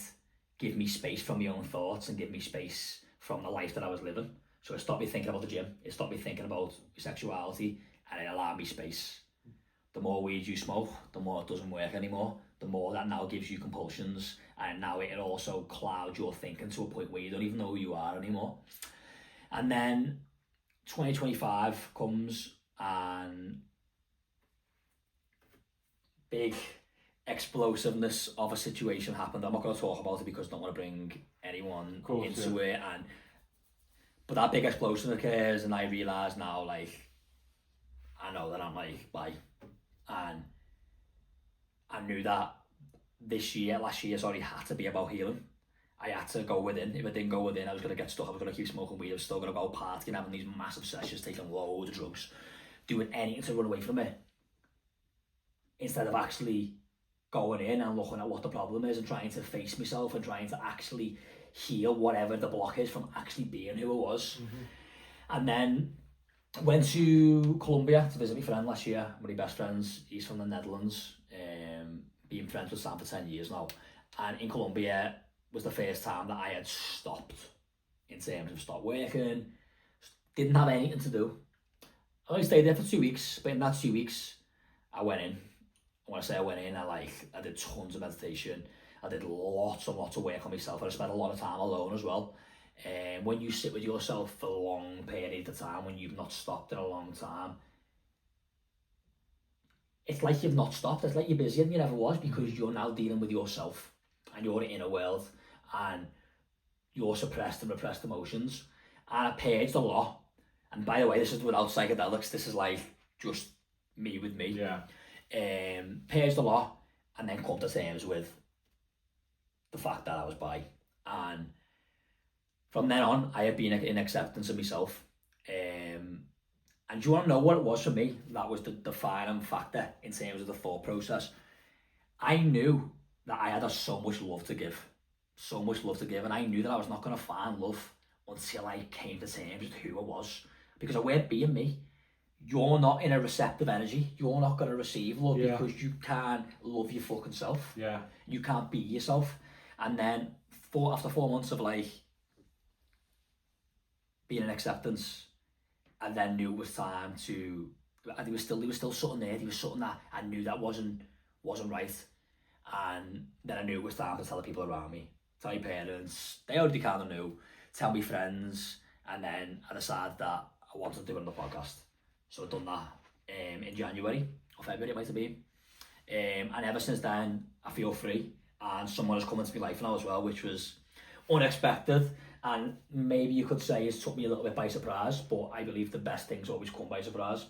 gave me space from my own thoughts and gave me space from the life that I was living. So it stopped me thinking about the gym. It stopped me thinking about sexuality, and it allowed me space. The more weed you smoke, the more it doesn't work anymore. The more that now gives you compulsions, and now it also clouds your thinking to a point where you don't even know who you are anymore. And then 2025 comes, and big explosiveness of a situation happened. I'm not going to talk about it because I don't want to bring anyone into it. But that big explosion occurs, and I realise now, like, I know that I'm like, and I knew that last year, had to be about healing. I had to go within. If I didn't go within, I was going to get stuck. I was going to keep smoking weed. I was still going to go partying, having these massive sessions, taking loads of drugs, doing anything to run away from it, instead of actually going in and looking at what the problem is and trying to face myself and trying to actually heal whatever the block is from actually being who I was. Mm-hmm. And then went to Colombia to visit my friend last year, one of my best friends. He's from the Netherlands, been friends with Sam for 10 years now. And in Colombia was the first time that I had stopped, in terms of stopped working, didn't have anything to do. I only stayed there for 2 weeks, but in that 2 weeks, I went in. When I say I went in, I did tons of meditation. I did lots and lots of work on myself. I spent a lot of time alone as well. When you sit with yourself for a long period of time, when you've not stopped in a long time, it's like you've not stopped. It's like you're busier than you ever was, because you're now dealing with yourself and your inner world and your suppressed and repressed emotions. And I purged a lot. And by the way, this is without psychedelics. This is like just me with me. Yeah. Purged a lot, and then come to terms with the fact that I was bi. And from then on, I have been in acceptance of myself. And do you want to know what it was for me? That was the defining factor in terms of the thought process. I knew that I had so much love to give. So much love to give. And I knew that I was not going to find love until I came to terms with who I was. Because I weren't being me. you're not in a receptive energy. You're not going to receive love Yeah. because you can't love your fucking self. Yeah. You can't be yourself. And then after 4 months of like being in acceptance, I then knew it was time to. And there was still something there. There was something that I knew that wasn't right. And then I knew it was time to tell the people around me, tell my parents. They already kind of knew. Tell my friends, and then I decided that I wanted to do another podcast. So I've done that in January or February it might have been. And ever since then, I feel free. And someone has come into my life now as well, which was unexpected. And maybe you could say it took me a little bit by surprise, but I believe the best things always come by surprise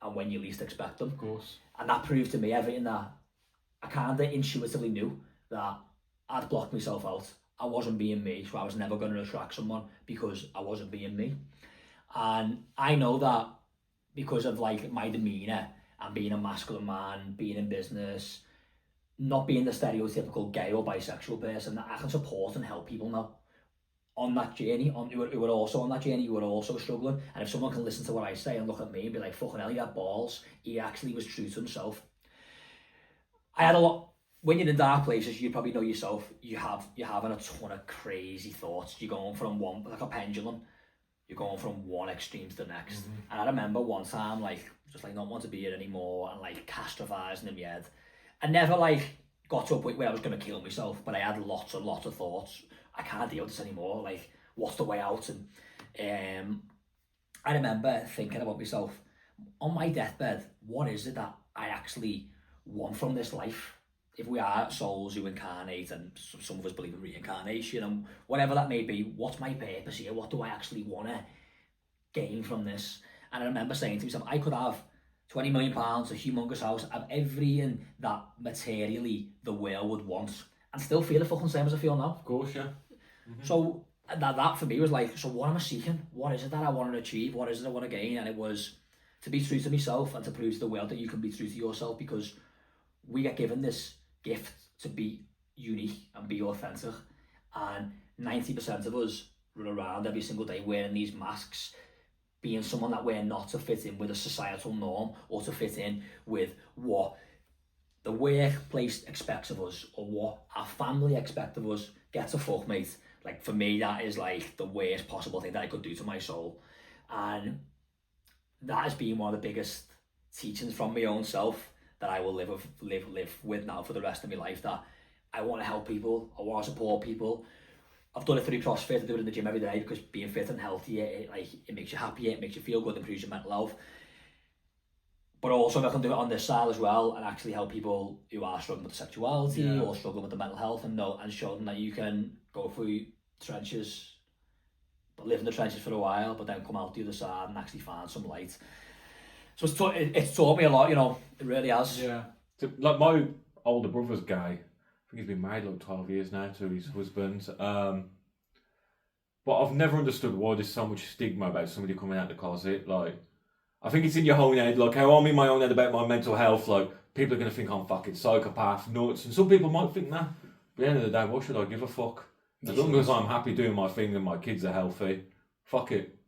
and when you least expect them. Of course. And that proved to me everything that I kind of intuitively knew, that I'd blocked myself out. I wasn't being me, so I was never going to attract someone because I wasn't being me. And I know that because of like my demeanour and being a masculine man, being in business, not being the stereotypical gay or bisexual person, that I can support and help people now on that journey, who are also on that journey, who are also struggling. And if someone can listen to what I say and look at me and be like, fucking hell, he had balls, he actually was true to himself. I had a lot. When you're in dark places, you probably know yourself. You're having a ton of crazy thoughts. You're going from one, like a pendulum. You're going from one extreme to the next. Mm-hmm. And I remember one time, like, just like not want to be here anymore and like catastrophizing in my head. I never like got to a point where I was going to kill myself, but I had lots of thoughts. I can't deal with this anymore. Like, what's the way out? And I remember thinking about myself on my deathbed. What is it that I actually want from this life? If we are souls who incarnate, and some of us believe in reincarnation and whatever that may be, what's my purpose here? What do I actually want to gain from this? And I remember saying to myself, I could have £20 million, a humongous house, have everything that materially the world would want, and still feel the fucking same as I feel now. Of course, yeah. Mm-hmm. So that for me was like, so what am I seeking? What is it that I want to achieve? What is it I want to gain? And it was to be true to myself and to prove to the world that you can be true to yourself, because we get given this gift to be unique and be authentic, and 90% of us run around every single day wearing these masks, being someone that we're not, to fit in with a societal norm or to fit in with what the workplace expects of us or what our family expects of us. Get a fuck, mate. Like, for me, that is like the worst possible thing that I could do to my soul. And that has been one of the biggest teachings from my own self that I will live with now for the rest of my life, that I want to help people, I want to support people. I've done it through CrossFit, I do it in the gym every day, because being fit and healthy, it makes you happier, it makes you feel good, improves your mental health. But also if I can do it on this side as well and actually help people who are struggling with sexuality or struggling with the mental health, and show them that you can go through trenches, but live in the trenches for a while, but then come out the other side and actually find some light. So it's taught me a lot, you know, it really has. Yeah. So, like, my older brother's gay. I think he's been married like 12 years now to his husband. But I've never understood why there's so much stigma about somebody coming out the closet. Like, I think it's in your own head. Like, how I'm in my own head about my mental health. Like, people are going to think I'm fucking psychopath, nuts. And some people might think that. But at the end of the day, what should I give a fuck? As long as I'm happy doing my thing and my kids are healthy, fuck it.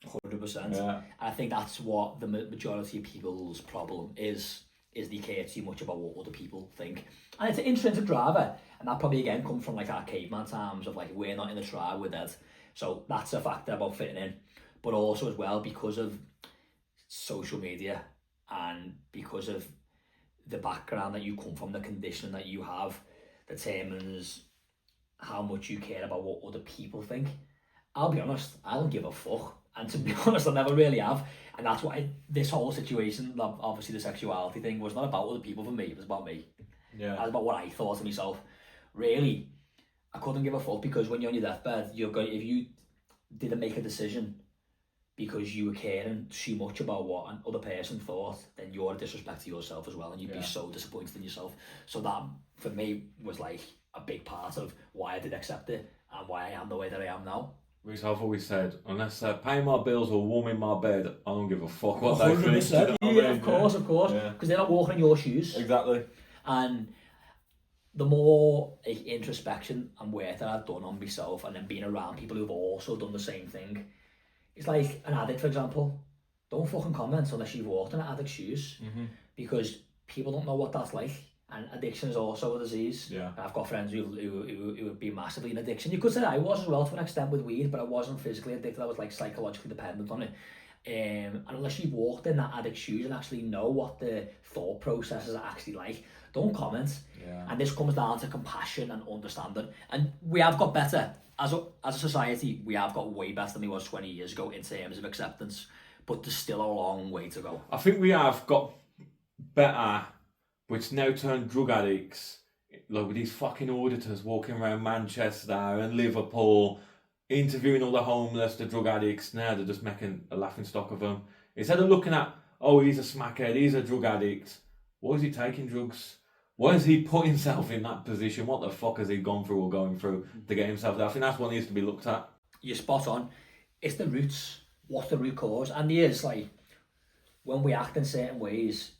100%. Yeah. I think that's what the majority of people's problem is they care too much about what other people think. And it's an intrinsic driver, and that probably again comes from like our caveman times of like, we're not in the tribe, we're dead. So that's a factor about fitting in. But also as well, because of social media and because of the background that you come from, the conditioning that you have determines how much you care about what other people think. I'll be honest, I don't give a fuck. And to be honest, I never really have. And that's why this whole situation, obviously the sexuality thing, was not about other people for me, it was about me. Yeah. It was about what I thought to myself. Really, I couldn't give a fuck, because when you're on your deathbed, if you didn't make a decision because you were caring too much about what another person thought, then you're a disrespect to yourself as well, and you'd be so disappointed in yourself. So that, for me, was like a big part of why I did accept it and why I am the way that I am now. Which I've always said, unless they're paying my bills or warming my bed, I don't give a fuck what they think. 100%. Yeah, of course, because they're not walking in your shoes. Exactly. And the more introspection and work that I've done on myself, and then being around people who've also done the same thing, it's like an addict, for example. don't fucking comment unless you've walked in addict's shoes, because people don't know what that's like. And addiction is also a disease. Yeah. I've got friends who would be massively in addiction. You could say I was as well to an extent with weed, but I wasn't physically addicted. I was like psychologically dependent on it. And unless you've walked in that addict's shoes and actually know what the thought processes are actually like, don't comment. Yeah. And this comes down to compassion and understanding. And we have got better as a society. We have got way better than we was 20 years ago in terms of acceptance. But there's still a long way to go. I think we have got better, but it's now turned drug addicts, like with these fucking auditors walking around Manchester and Liverpool, interviewing all the homeless, the drug addicts. Now they're just making a laughing stock of them. Instead of looking at, oh, he's a smackhead, he's a drug addict. Why is he taking drugs? Why has he put himself in that position? What the fuck has he gone through or going through to get himself there? I think that's what needs to be looked at. You're spot on. It's the roots. What's the root cause? And there's like, when we act in certain ways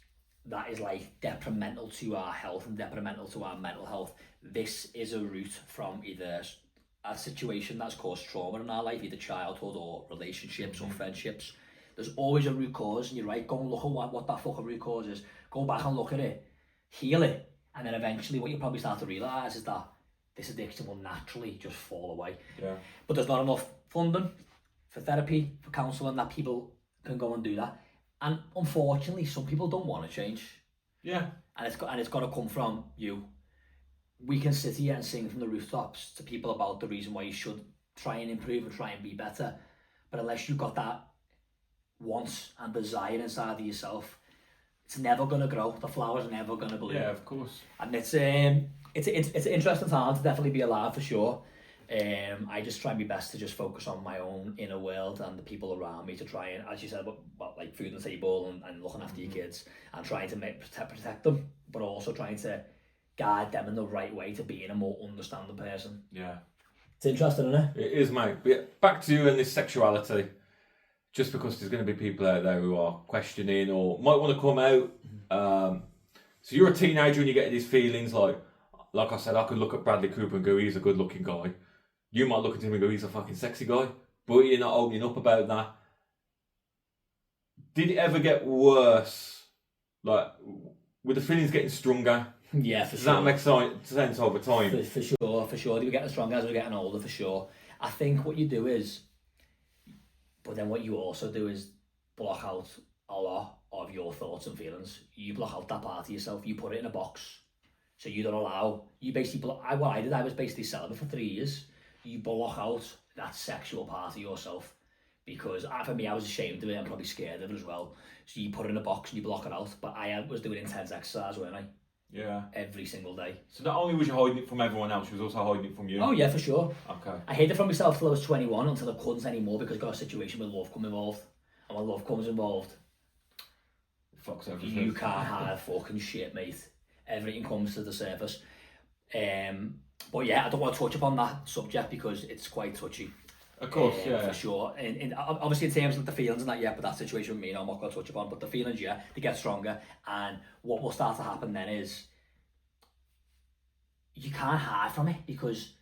that is like detrimental to our health and detrimental to our mental health, this is a root from either a situation that's caused trauma in our life, either childhood or relationships or friendships. There's always a root cause, and you're right, go and look at what that fucking root cause is. Go back and look at it, heal it, and then eventually what you probably start to realise is that this addiction will naturally just fall away. Yeah. But there's not enough funding for therapy, for counselling, that people can go and do that. And unfortunately, some people don't want to change. Yeah. And it's got to come from you. We can sit here and sing from the rooftops to people about the reason why you should try and improve and try and be better. But unless you've got that want and desire inside of yourself, it's never going to grow. The flower's never going to bloom. Yeah, of course. And it's an interesting time to definitely be alive, for sure. I just try my best to just focus on my own inner world and the people around me, to try and, as you said, about like food on the table and looking after your kids and trying to protect them, but also trying to guide them in the right way to being a more understanding person. Yeah. It's interesting, isn't it? It is, mate. But back to you and this sexuality. Just because there's going to be people out there who are questioning or might want to come out. So you're a teenager and you get these feelings like I said, I could look at Bradley Cooper and go, he's a good looking guy. You might look at him and go, he's a fucking sexy guy. But you're not opening up about that. Did it ever get worse? Like, were the feelings getting stronger? Yeah, for Does sure. that make sense over time? For sure. They were getting stronger as we were getting older, for sure. I think what you do is, but then what you also do is block out a lot of your thoughts and feelings. You block out that part of yourself. You put it in a box. So you don't allow, you basically, what I did, I was basically celibate for 3 years. You block out that sexual part of yourself. Because for me, I was ashamed of it. I'm probably scared of it as well. So you put it in a box and you block it out. But I was doing intense exercise, weren't I? Yeah. Every single day. So not only was you hiding it from everyone else, you was also hiding it from you? Oh yeah, for sure. Okay. I hid it from myself till I was 21, until I couldn't anymore, because I got a situation where love come involved. And when love comes involved, Fucks everything. you can't hide fucking shit, mate. Everything comes to the surface. But yeah, I don't want to touch upon that subject because it's quite touchy. Of course, yeah. For sure. And obviously in terms of the feelings and that, yeah, but that situation with me, I'm not going to touch upon. But the feelings, yeah, they get stronger. And what will start to happen then is you can't hide from it, because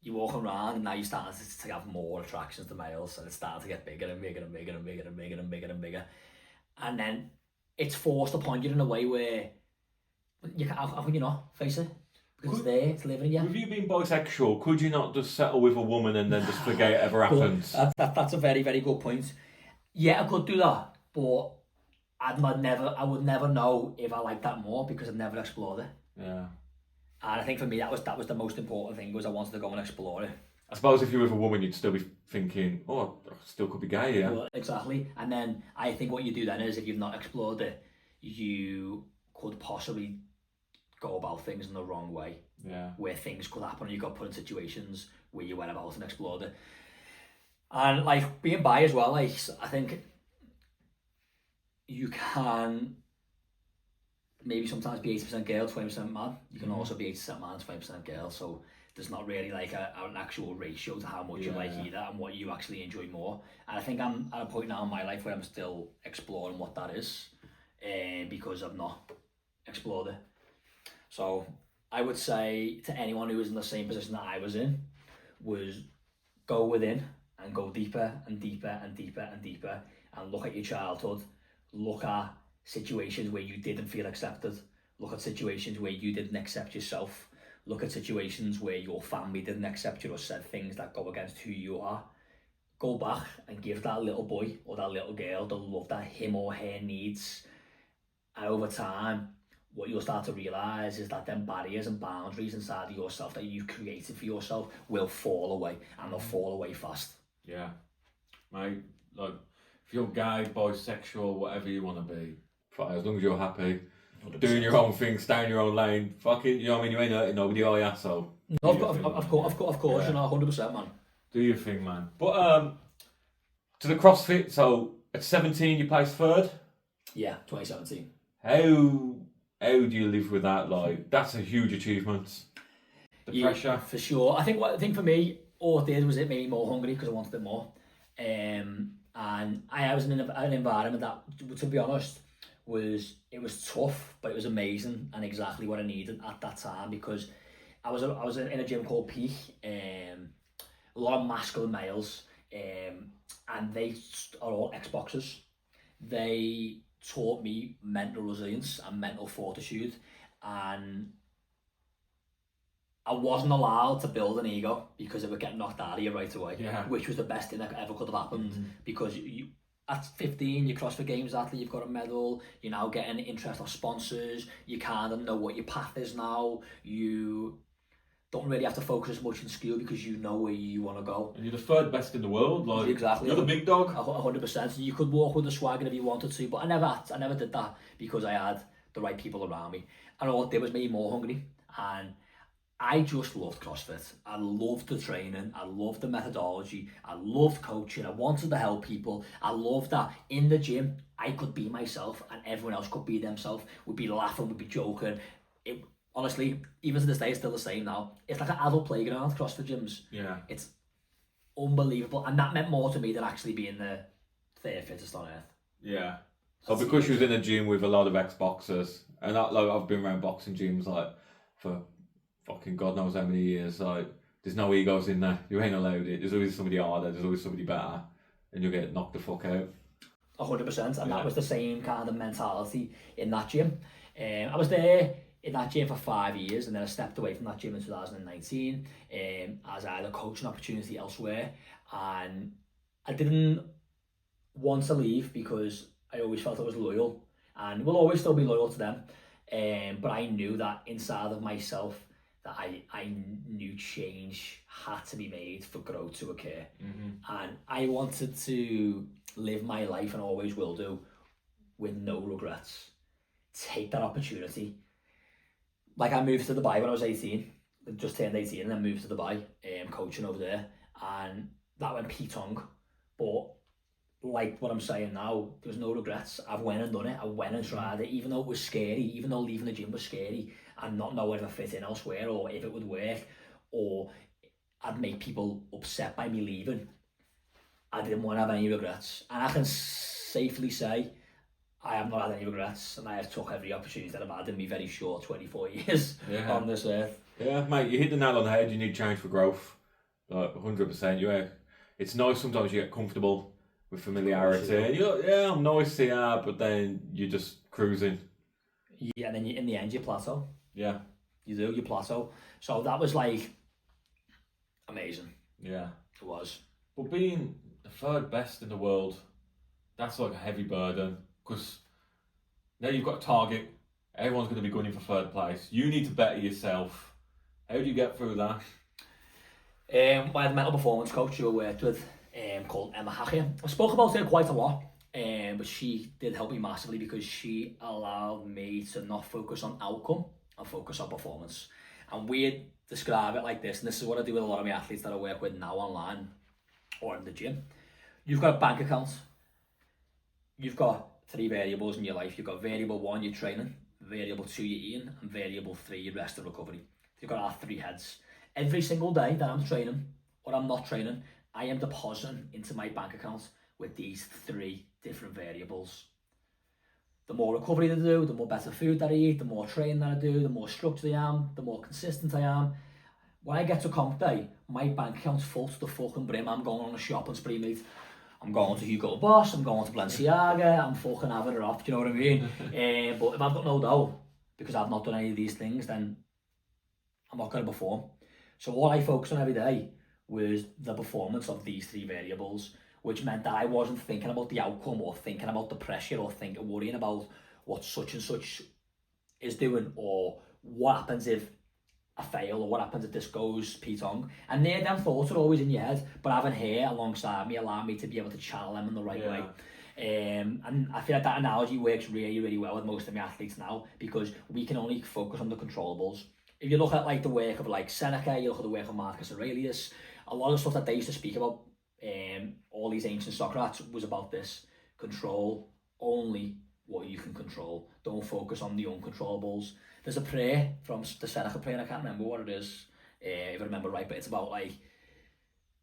you walk around and now you're starting to have more attractions to males, and it's starting to get bigger and bigger and bigger and bigger and bigger and bigger and bigger. And then it's forced upon you in a way where how can you not face it? Because it's there, it's living in you. With you being bisexual, could you not just settle with a woman and then just forget it ever happens? That's a very, very good point. Yeah, I could do that, but I would never know if I liked that more, because I've never explored it. Yeah. And I think for me, that was the most important thing, was I wanted to go and explore it. I suppose if you were with a woman, you'd still be thinking, oh, I still could be gay, yeah. Well, exactly. And then I think what you do then is, if you've not explored it, you could possibly go about things in the wrong way. Yeah. Where things could happen, and you got put in situations where you went about and explored it. And like being bi as well, like I think you can maybe sometimes be 80% girl, 20% man. You can also be 80% man, 20% girl. So there's not really like an actual ratio to how much you like either, and what you actually enjoy more. And I think I'm at a point now in my life where I'm still exploring what that is, because I've not explored it. So I would say to anyone who was in the same position that I was in, was go within and go deeper and deeper and deeper and deeper, and look at your childhood, look at situations where you didn't feel accepted, look at situations where you didn't accept yourself, look at situations where your family didn't accept you or said things that go against who you are. Go back and give that little boy or that little girl the love that him or her needs. And over time, what you'll start to realise is that them barriers and boundaries inside of yourself that you've created for yourself will fall away, and they'll fall away fast. Yeah, mate, like, if you're gay, bisexual, whatever you want to be, as long as you're happy, 100%. Doing your own thing, staying in your own lane, fuck it, you know what I mean, you ain't hurting nobody, are you? So, no, of course, you know, 100%, man. Do your thing, man. But, to the CrossFit, so, at 17 you placed third? Yeah, 2017. How do you live with that? Like, that's a huge achievement. The pressure. For sure. I think for me, all it did was it made me more hungry because I wanted it more. And I was in an environment that, to be honest, was tough, but it was amazing and exactly what I needed at that time, because I was in a gym called Peak, a lot of masculine males, and they are all ex-boxers. They taught me mental resilience and mental fortitude, and I wasn't allowed to build an ego because it would get knocked out of you right away, which was the best thing that ever could have happened. Because you at 15, you're CrossFit Games athlete, you've got a medal, you're now getting interest of sponsors, you kind of know what your path is now, you don't really have to focus as much in school because you know where you want to go. And you're the third best in the world, like, exactly. You're the big dog. 100%. You could walk with a swagger if you wanted to, but I never did that because I had the right people around me. And all it did was make me more hungry. And I just loved CrossFit. I loved the training. I loved the methodology. I loved coaching. I wanted to help people. I loved that in the gym, I could be myself and everyone else could be themselves. We'd be laughing, we'd be joking. Honestly, even to this day, it's still the same now. It's like an adult playground, CrossFit gyms. Yeah. It's unbelievable. And that meant more to me than actually being the third fittest on earth. Yeah. So because you was in a gym with a lot of ex-boxers, and I've been around boxing gyms like for fucking God knows how many years, like, there's no egos in there. You ain't allowed it. There's always somebody harder, there's always somebody better, and you'll get knocked the fuck out. 100%. And that was the same kind of mentality in that gym. I was there in that gym for 5 years, and then I stepped away from that gym in 2019 as I had a coaching opportunity elsewhere, and I didn't want to leave because I always felt I was loyal and will always still be loyal to them, but I knew that inside of myself that I knew change had to be made for growth to occur. And I wanted to live my life, and always will do, with no regrets. Take that opportunity. Like, I moved to Dubai when I was 18, just turned 18, and then moved to Dubai, coaching over there, and that went P-tongue. But like what I'm saying now, there's no regrets. I went and done it. I went and tried it, even though it was scary, even though leaving the gym was scary, and not knowing if I fit in elsewhere or if it would work, or I'd make people upset by me leaving. I didn't want to have any regrets, and I can safely say I have not had any regrets, and I have took every opportunity that I've had in my very short 24 years on this earth. Yeah, mate, you hit the nail on the head. You need change for growth, like 100%. Yeah, it's nice sometimes you get comfortable with familiarity, and you're like, yeah, I'm nice here, but then you're just cruising. Yeah, and then in the end you plateau. Yeah, you plateau. So that was like amazing. Yeah, it was. But being the third best in the world, that's like a heavy burden, because now you've got a target. Everyone's going to be gunning for third place. You need to better yourself. How do you get through that? I had a mental performance coach who I worked with, called Emma Hacker. I spoke about her quite a lot, but she did help me massively because she allowed me to not focus on outcome and focus on performance. And we describe it like this, and this is what I do with a lot of my athletes that I work with now online or in the gym. You've got a bank account. You've got 3 variables in your life. You've got variable 1, your training, variable 2, your eating, and variable 3, your rest and recovery. You've got our 3 heads. Every single day that I'm training or I'm not training, I am depositing into my bank account with these 3 different variables. The more recovery that I do, the more better food that I eat, the more training that I do, the more structured I am, the more consistent I am. When I get to comp day, my bank account's full to the fucking brim. I'm going on a shopping spree, mate. I'm going to Hugo Boss, I'm going to Balenciaga, I'm fucking having it off, do you know what I mean? But if I've got no dough, because I've not done any of these things, then I'm not going to perform. So what I focused on every day was the performance of these three variables, which meant that I wasn't thinking about the outcome or thinking about the pressure or worrying about what such and such is doing or what happens if I fail or what happens if this goes P-tongue. And them thoughts are always in your head, but having her alongside me allowed me to be able to channel them in the right way. And I feel like that analogy works really, really well with most of my athletes now, because we can only focus on the controllables. If you look at like the work of like Seneca, you look at the work of Marcus Aurelius, a lot of stuff that they used to speak about, all these ancient Socrates, was about this. Control only what you can control. Don't focus on the uncontrollables. There's a prayer from the Seneca prayer, I can't remember what it is, if I remember right, but it's about like,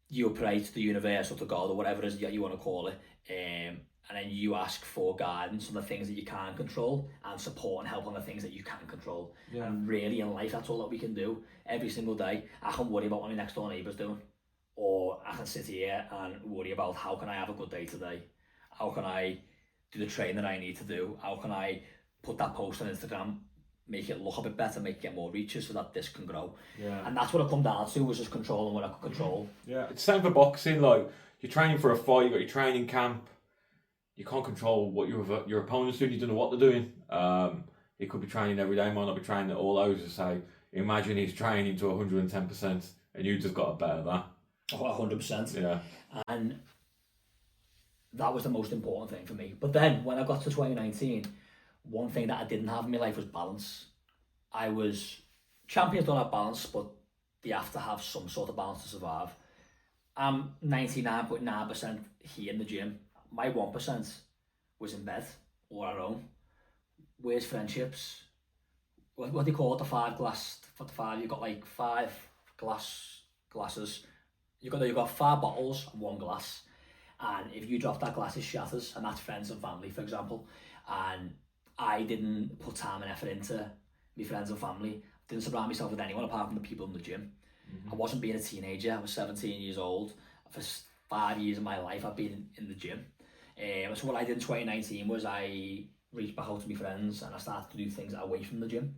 you pray to the universe or to God or whatever it is that you want to call it, and then you ask for guidance on the things that you can't control and support and help on the things that you can control. And really in life, that's all that we can do every single day. I can worry about what my next door neighbour's doing, or I can sit here and worry about how can I have a good day today, how can I do the training that I need to do, how can I put that post on Instagram, make it look a bit better, make it get more reaches so that this can grow. And that's what I come down to, was just controlling what I could control. It's the same for boxing. Like, you're training for a fight, you've got your training camp, you can't control what your opponent's doing, you don't know what they're doing. He could be training every day, might not be training at all hours. To say, imagine he's training to 110% and you just got a better that. 100%. And that was the most important thing for me. But then when I got to 2019, one thing that I didn't have in my life was balance. Champions don't have balance, but they have to have some sort of balance to survive. I'm 99.9% here in the gym. My 1% was in bed or at home. Where's friendships? What do you call it? The 5 glass, for the 5, you've got like 5 glasses. You've got 5 bottles and 1 glass. And if you drop that glass, it shatters, and that's friends and family, for example. And I didn't put time and effort into my friends and family. I didn't surround myself with anyone apart from the people in the gym. I wasn't being a teenager. I was 17 years old. For 5 years of my life, I've been in the gym. So what I did in 2019 was I reached back out to my friends and I started to do things away from the gym.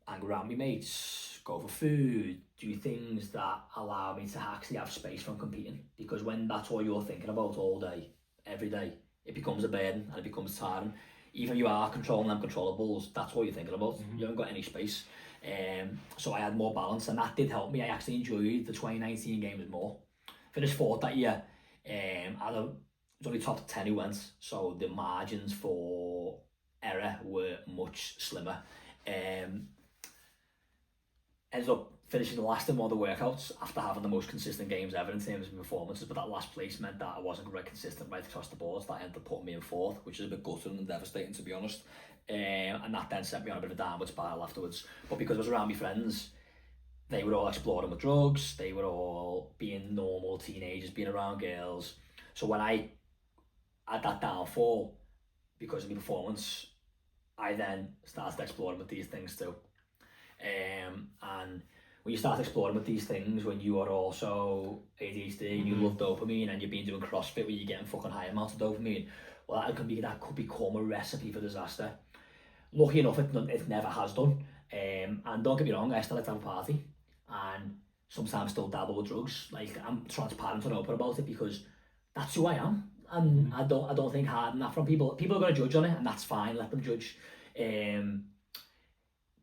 Hang around my mates, go for food, do things that allow me to actually have space from competing. Because when that's all you're thinking about all day, every day, it becomes a burden and it becomes tiring. Even if you are controlling them controllables, that's all you're thinking about. You haven't got any space. So I had more balance, and that did help me. I actually enjoyed the 2019 games more. Finished 4th that year. It was only top 10 who went, so the margins for error were much slimmer. Ended up finishing last in one of the workouts after having the most consistent games ever in terms of performances, but that last place meant that I wasn't very consistent right across the board. So that ended up putting me in 4th, which is a bit gutting and devastating, to be honest. And that then sent me on a bit of a downward spiral afterwards. But because I was around my friends, they were all exploring with drugs, they were all being normal teenagers, being around girls. So when I had that downfall because of my performance, I then started exploring with these things too. And when you start exploring with these things, when you are also ADHD and you love dopamine and you've been doing CrossFit where you're getting fucking high amounts of dopamine, well, that could become a recipe for disaster. Lucky enough, it never has done. And don't get me wrong, I still like to have a party and sometimes still dabble with drugs. Like, I'm transparent and open about it because that's who I am. And I don't think hard enough from people. People are going to judge on it, and that's fine. Let them judge.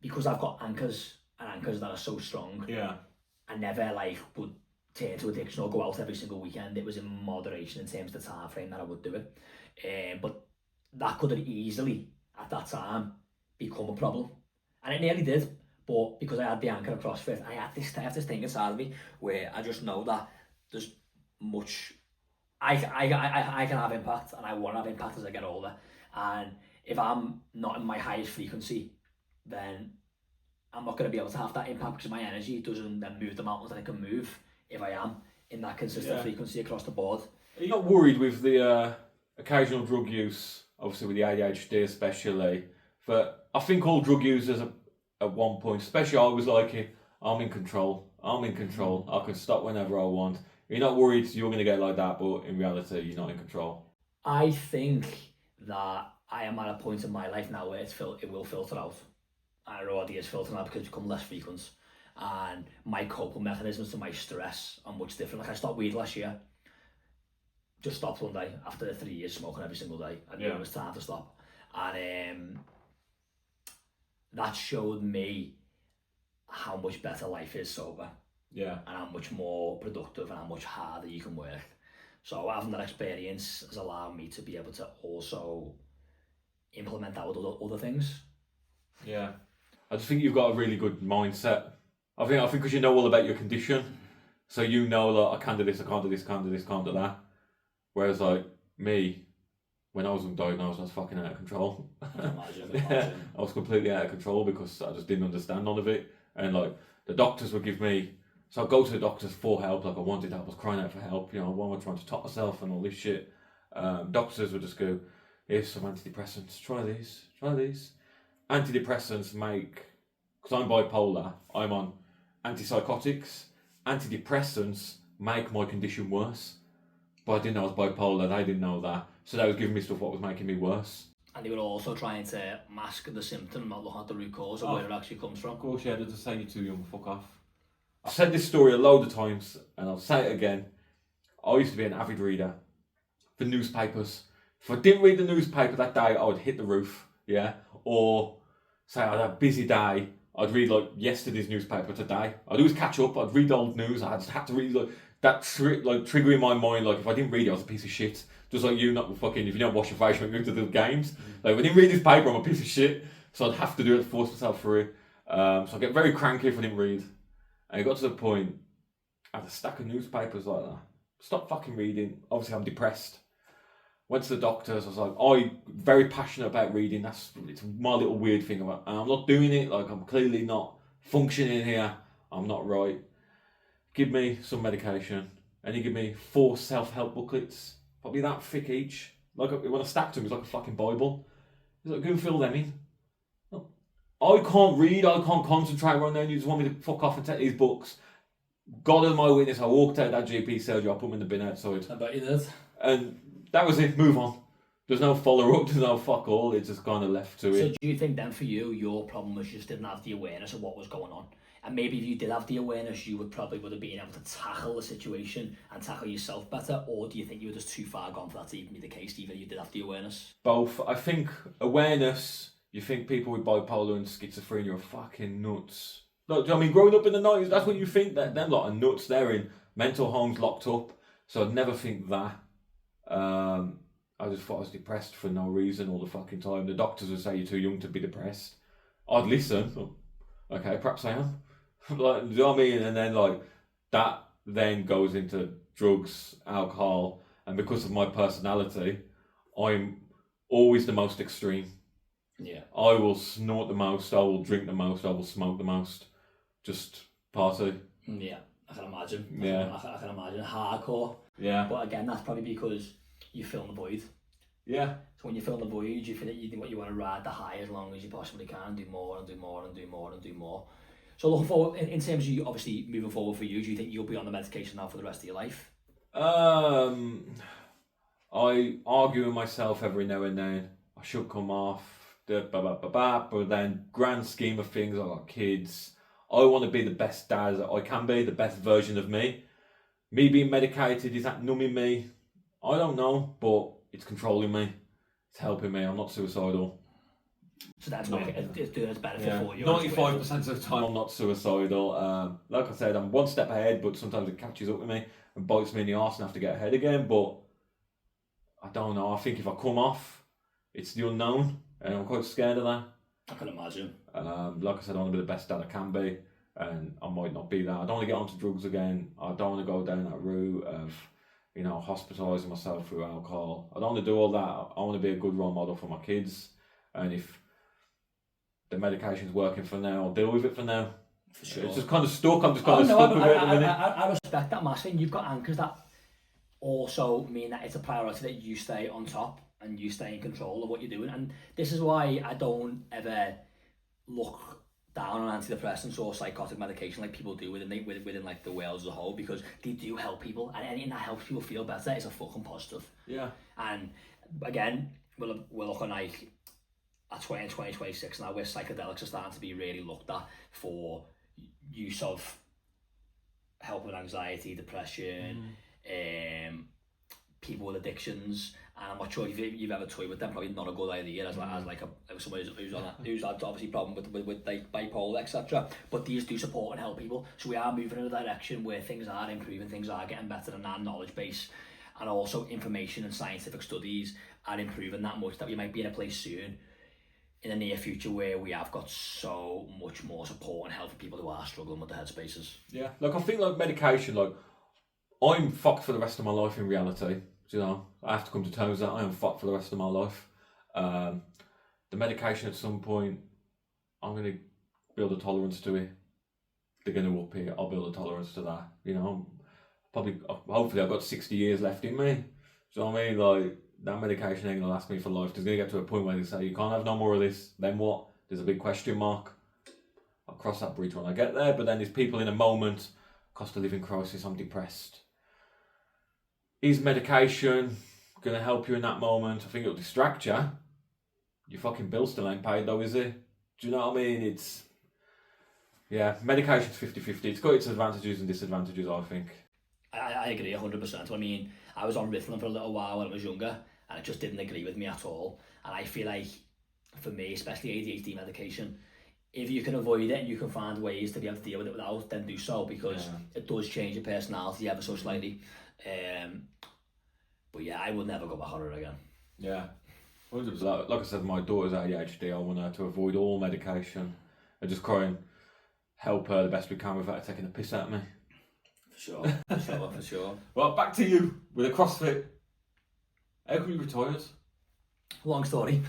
Because I've got anchors that are so strong. I never would turn to addiction or go out every single weekend. It was in moderation in terms of the time frame that I would do it. But that could have easily, at that time, become a problem. And it nearly did. But because I had the anchor of CrossFit, I have this thing inside of me where I just know that there's much... I can have impact, and I want to have impact as I get older. And if I'm not in my highest frequency, then I'm not going to be able to have that impact because my energy doesn't then move the mountains that I can move if I am in that consistent frequency across the board. Are you not worried with the occasional drug use, obviously with the ADHD especially? But I think all drug users at one point, especially I was like it, I'm in control. I can stop whenever I want. You're not worried you're going to get like that, but in reality, you're not in control. I think that I am at a point in my life now where it will filter out. And it already is filtering out because it's become less frequent. And my coping mechanisms to my stress are much different. Like I stopped weed last year. Just stopped one day after 3 years smoking every single day. I knew it was time to stop. And that showed me how much better life is sober. Yeah. And how much more productive and how much harder you can work. So having that experience has allowed me to be able to also implement that with other things. Yeah. I just think you've got a really good mindset. I think because you know all about your condition. So you know that I can't do this, I can't do this, can't do this, can't do that. Whereas like me, when I was undiagnosed, I was fucking out of control. Imagine. I was completely out of control because I just didn't understand none of it. And like the doctors would give me, so I'd go to the doctors for help, like I wanted help, I was crying out for help, you know, why am I trying to top myself and all this shit. Doctors would just go, here's some antidepressants, try these. Antidepressants make, because I'm bipolar, I'm on antipsychotics. Antidepressants make my condition worse. But I didn't know I was bipolar, they didn't know that. So they was giving me stuff what was making me worse. And they were also trying to mask the symptom, not look at the root cause of where it actually comes from. Of course, yeah, they're just saying you're too young, fuck off. I've said this story a load of times, and I'll say it again. I used to be an avid reader for newspapers. If I didn't read the newspaper that day, I would hit the roof, yeah? Or say I had a busy day, I'd read like yesterday's newspaper today. I'd always catch up, I'd read old news, I just had to read like that trigger in my mind, like if I didn't read it, I was a piece of shit. Just like you, not fucking, if you don't wash your face, you don't go to the games. Like if I didn't read this paper, I'm a piece of shit. So I'd have to do it to force myself through it. So I get very cranky if I didn't read. And it got to the point, I had a stack of newspapers like that. Stop fucking reading. Obviously I'm depressed. Went to the doctors, I was like, I'm very passionate about reading. It's my little weird thing about, and I'm not doing it, like I'm clearly not functioning here. I'm not right. Give me some medication. And he gave me 4 self-help booklets. Probably that thick each. Like when I stacked them, it was like a fucking Bible. He's like, go and fill them in. I can't read, I can't concentrate right now, and you just want me to fuck off and take these books. God is my witness, I walked out that GP surgery, I put them in the bin outside. I bet you did. And that was it, move on. There's no follow-up, there's no fuck all, it's just kind of left to it. So do you think then for you, your problem was you just didn't have the awareness of what was going on? And maybe if you did have the awareness, you would have been able to tackle the situation and tackle yourself better? Or do you think you were just too far gone for that to even be the case, even if you did have the awareness? Both. I think awareness, you think people with bipolar and schizophrenia are fucking nuts. Like, I mean, growing up in the 90s, that's what you think, that them lot are nuts. They're in mental homes locked up. So I'd never think that. I just thought I was depressed for no reason all the fucking time. The doctors would say you're too young to be depressed. I'd listen. Oh, okay, perhaps I am. Like, do you know what I mean? And then like that then goes into drugs, alcohol, and because of my personality, I'm always the most extreme. Yeah. I will snort the most, I will drink the most, I will smoke the most. Just party. Yeah, I can imagine. Yeah. I can imagine. Hardcore. Yeah. But again, that's probably because you fill the void. Yeah. So when you fill the void, you feel that you want to ride the high as long as you possibly can, do more and do more and do more and do more. So looking forward, in terms of you, obviously moving forward for you, do you think you'll be on the medication now for the rest of your life? I argue with myself every now and then. I should come off. But then, grand scheme of things, I've got kids. I want to be the best dad that I can be, the best version of me. Me being medicated, is that numbing me? I don't know, but it's controlling me. It's helping me. I'm not suicidal. So that's it's doing its benefit for you. 95% of the time I'm not suicidal. Like I said, I'm one step ahead, but sometimes it catches up with me and bites me in the arse and I have to get ahead again. But I don't know. I think if I come off, it's the unknown, and I'm quite scared of that. I can imagine. Like I said, I want to be the best dad I can be, and I might not be that. I don't want to get onto drugs again. I don't want to go down that route of, hospitalising myself through alcohol. I don't want to do all that. I want to be a good role model for my kids, and if the medication's working for now, I'll deal with it for now. For sure. It's just kind of stuck. I'm just kind of stuck with it at the minute. I respect that massively. You've got anchors that also mean that it's a priority that you stay on top and you stay in control of what you're doing. And this is why I don't ever look down on antidepressants or psychotic medication like people do within like the world as a whole, because they do help people, and anything that helps people feel better is a fucking positive. Yeah. And again, we're looking like at 2026 now, where psychedelics are starting to be really looked at for use of help with anxiety, depression, people with addictions. And I'm not sure if you've ever toyed with them. Probably not a good idea as like someone who's had obviously problem with like bipolar, etc. But these do support and help people. So we are moving in a direction where things are improving, things are getting better, and our knowledge base and also information and scientific studies are improving that much that we might be in a place soon in the near future where we have got so much more support and help for people who are struggling with the headspaces. Yeah, like I think like medication, like I'm fucked for the rest of my life in reality. You know, I have to come to terms with that I am fucked for the rest of my life. The medication at some point, I'm going to build a tolerance to it. They're going to up it, I'll build a tolerance to that. You know, hopefully I've got 60 years left in me. So I mean, like, that medication ain't going to last me for life. There's going to get to a point where they say, you can't have no more of this. Then what? There's a big question mark. I'll cross that bridge when I get there. But then there's people in a moment, cost of living crisis, I'm depressed. Is medication going to help you in that moment? I think it'll distract you. Your fucking bill still ain't paid though, is it? Do you know what I mean? Medication's 50-50. It's got its advantages and disadvantages, I think. I agree 100%. I mean, I was on Ritalin for a little while when I was younger, and it just didn't agree with me at all. And I feel like, for me, especially ADHD medication, if you can avoid it and you can find ways to be able to deal with it without, then do so, because it does change your personality ever so slightly. But yeah, I would never go back on it again. Yeah, 100%. Like I said, my daughter's ADHD. I want her to avoid all medication and just try and help her the best we can without her taking a piss at me. For sure. Well, back to you with a CrossFit. How come you retired? Long story.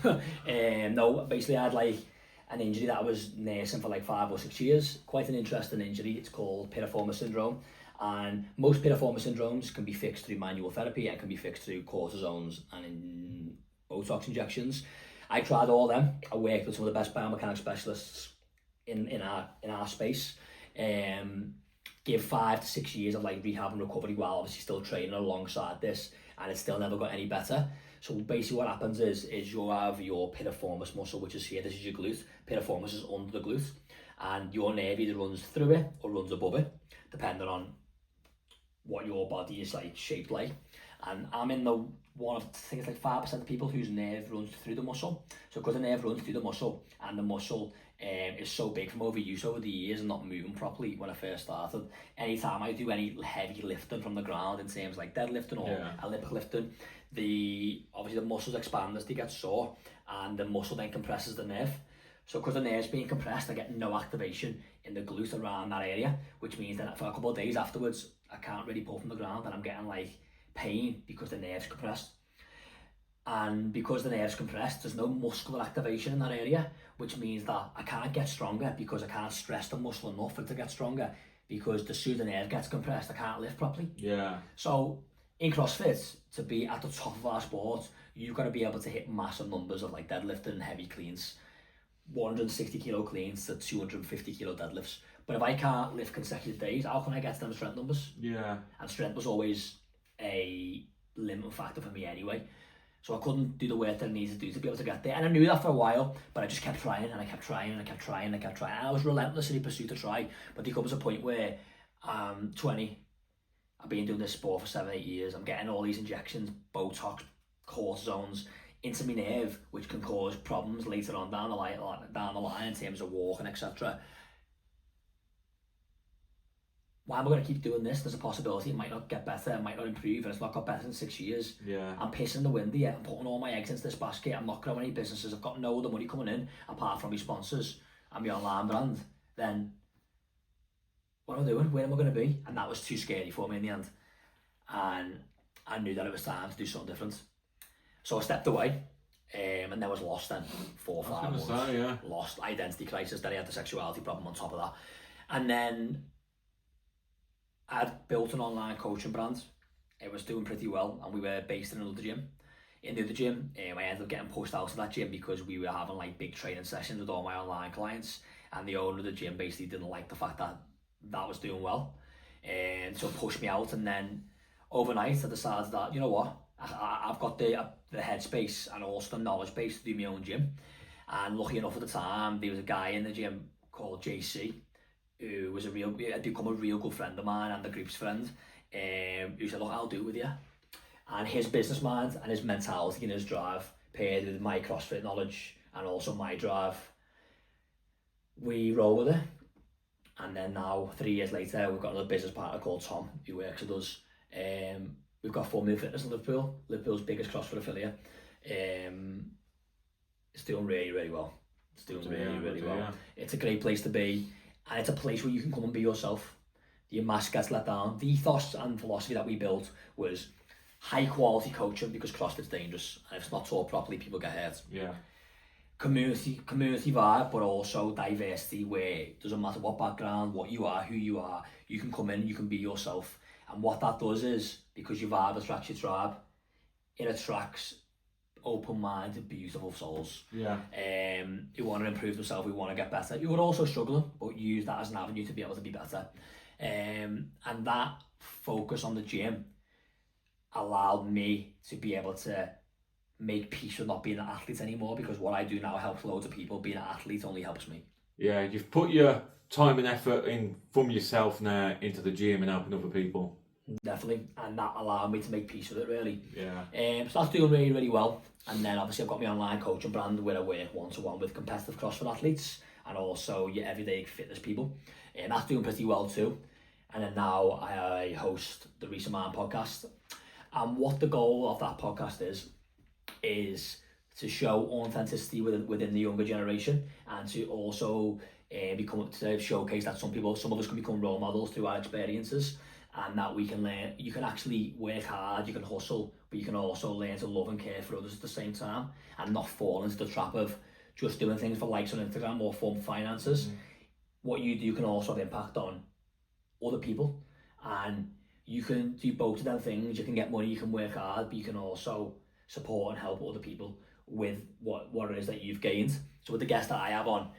No, basically I had like an injury that I was nursing for like 5 or 6 years. Quite an interesting injury. It's called piriformis syndrome. And most piriformis syndromes can be fixed through manual therapy and can be fixed through cortisones and Botox injections. I tried all them. I worked with some of the best biomechanics specialists in our space. Give 5 to 6 years of like rehab and recovery while obviously still training alongside this, and it still never got any better. So basically what happens is you have your piriformis muscle, which is here. This is your glute. Piriformis is under the glute, and your nerve either runs through it or runs above it, depending on what your body is like shaped like. And I'm in the one of, I think it's like 5% of people whose nerve runs through the muscle. So because the nerve runs through the muscle, and the muscle is so big from overuse over the years and not moving properly when I first started, anytime I do any heavy lifting from the ground in terms like deadlifting or Olympic lifting, obviously the muscles expand as they get sore, and the muscle then compresses the nerve. So because the nerve's being compressed, I get no activation in the glute around that area, which means that for a couple of days afterwards, I can't really pull from the ground, and I'm getting like pain because the nerve's compressed. And because the nerve's compressed, there's no muscular activation in that area, which means that I can't get stronger because I can't stress the muscle enough for it to get stronger, because the sooner the nerve gets compressed, I can't lift properly. Yeah. So in CrossFit, to be at the top of our sport, you've got to be able to hit massive numbers of like deadlifting and heavy cleans, 160 kilo cleans to 250 kilo deadlifts. But if I can't lift consecutive days, how can I get to them strength numbers? Yeah. And strength was always a limiting factor for me anyway. So I couldn't do the work that I needed to do to be able to get there. And I knew that for a while, but I just kept trying and I kept trying and I kept trying and I kept trying. And I was relentless in the pursuit to try. But there comes a point where I'm 20, I've been doing this sport for 7-8 years. I'm getting all these injections, Botox, cortisones into my nerve, which can cause problems later on down the line in terms of walking, etc. Why am I going to keep doing this? There's a possibility it might not get better, it might not improve, and it's not got better in 6 years. Yeah. I'm pissing the wind here. I'm putting all my eggs into this basket. I'm not growing any businesses. I've got no other money coming in apart from my sponsors and my online brand. Then what am I doing? Where am I going to be? And that was too scary for me in the end. And I knew that it was time to do something different. So I stepped away, and then was lost then 4 or 5 months. Lost, identity crisis. Then I had the sexuality problem on top of that. And then I'd built an online coaching brand. It was doing pretty well, and we were based in another gym. In the other gym, I ended up getting pushed out of that gym because we were having like big training sessions with all my online clients, and the owner of the gym basically didn't like the fact that that was doing well, and so pushed me out. And then overnight I decided that, you know what, I've got the headspace and also the knowledge base to do my own gym. And lucky enough at the time, there was a guy in the gym called JC, who was had become a real good friend of mine and the group's friend, who said, look, I'll do it with you. And his business mind and his mentality and his drive, paired with my CrossFit knowledge and also my drive, we roll with it. And then now, 3 years later, we've got another business partner called Tom, who works with us. We've got Formula Fitness in Liverpool, Liverpool's biggest CrossFit affiliate. It's doing really, really well. It's doing really well. Yeah. It's a great place to be, and it's a place where you can come and be yourself. Your mask gets let down. The ethos and philosophy that we built was high quality coaching, because CrossFit's dangerous, and if it's not taught properly, people get hurt. Yeah. Community vibe, but also diversity, where it doesn't matter what background, what you are, who you are, you can come in, you can be yourself. And what that does is, because your vibe attracts your tribe, it attracts open-minded, beautiful souls. Yeah. Who want to improve themselves, who want to get better, who are also struggling, but use that as an avenue to be able to be better. And that focus on the gym allowed me to be able to make peace with not being an athlete anymore, because what I do now helps loads of people. Being an athlete only helps me. Yeah, you've put your time and effort in from yourself now into the gym and helping other people. Definitely, and that allowed me to make peace with it, really. Yeah. So that's doing really, really well. And then obviously I've got my online coaching brand where I work one-to-one with competitive CrossFit athletes and also your everyday fitness people. And that's doing pretty well too. And then now I host the Reece Mitchell podcast. And what the goal of that podcast is to show authenticity within the younger generation, and to also to showcase that some of us can become role models through our experiences, and that we can learn. You can actually work hard, you can hustle, but you can also learn to love and care for others at the same time, and not fall into the trap of just doing things for likes on Instagram or for finances. What you do can also have impact on other people, and you can do both of them things. You can get money, you can work hard, but you can also support and help other people with what it is that you've gained. So with the guests that I have on,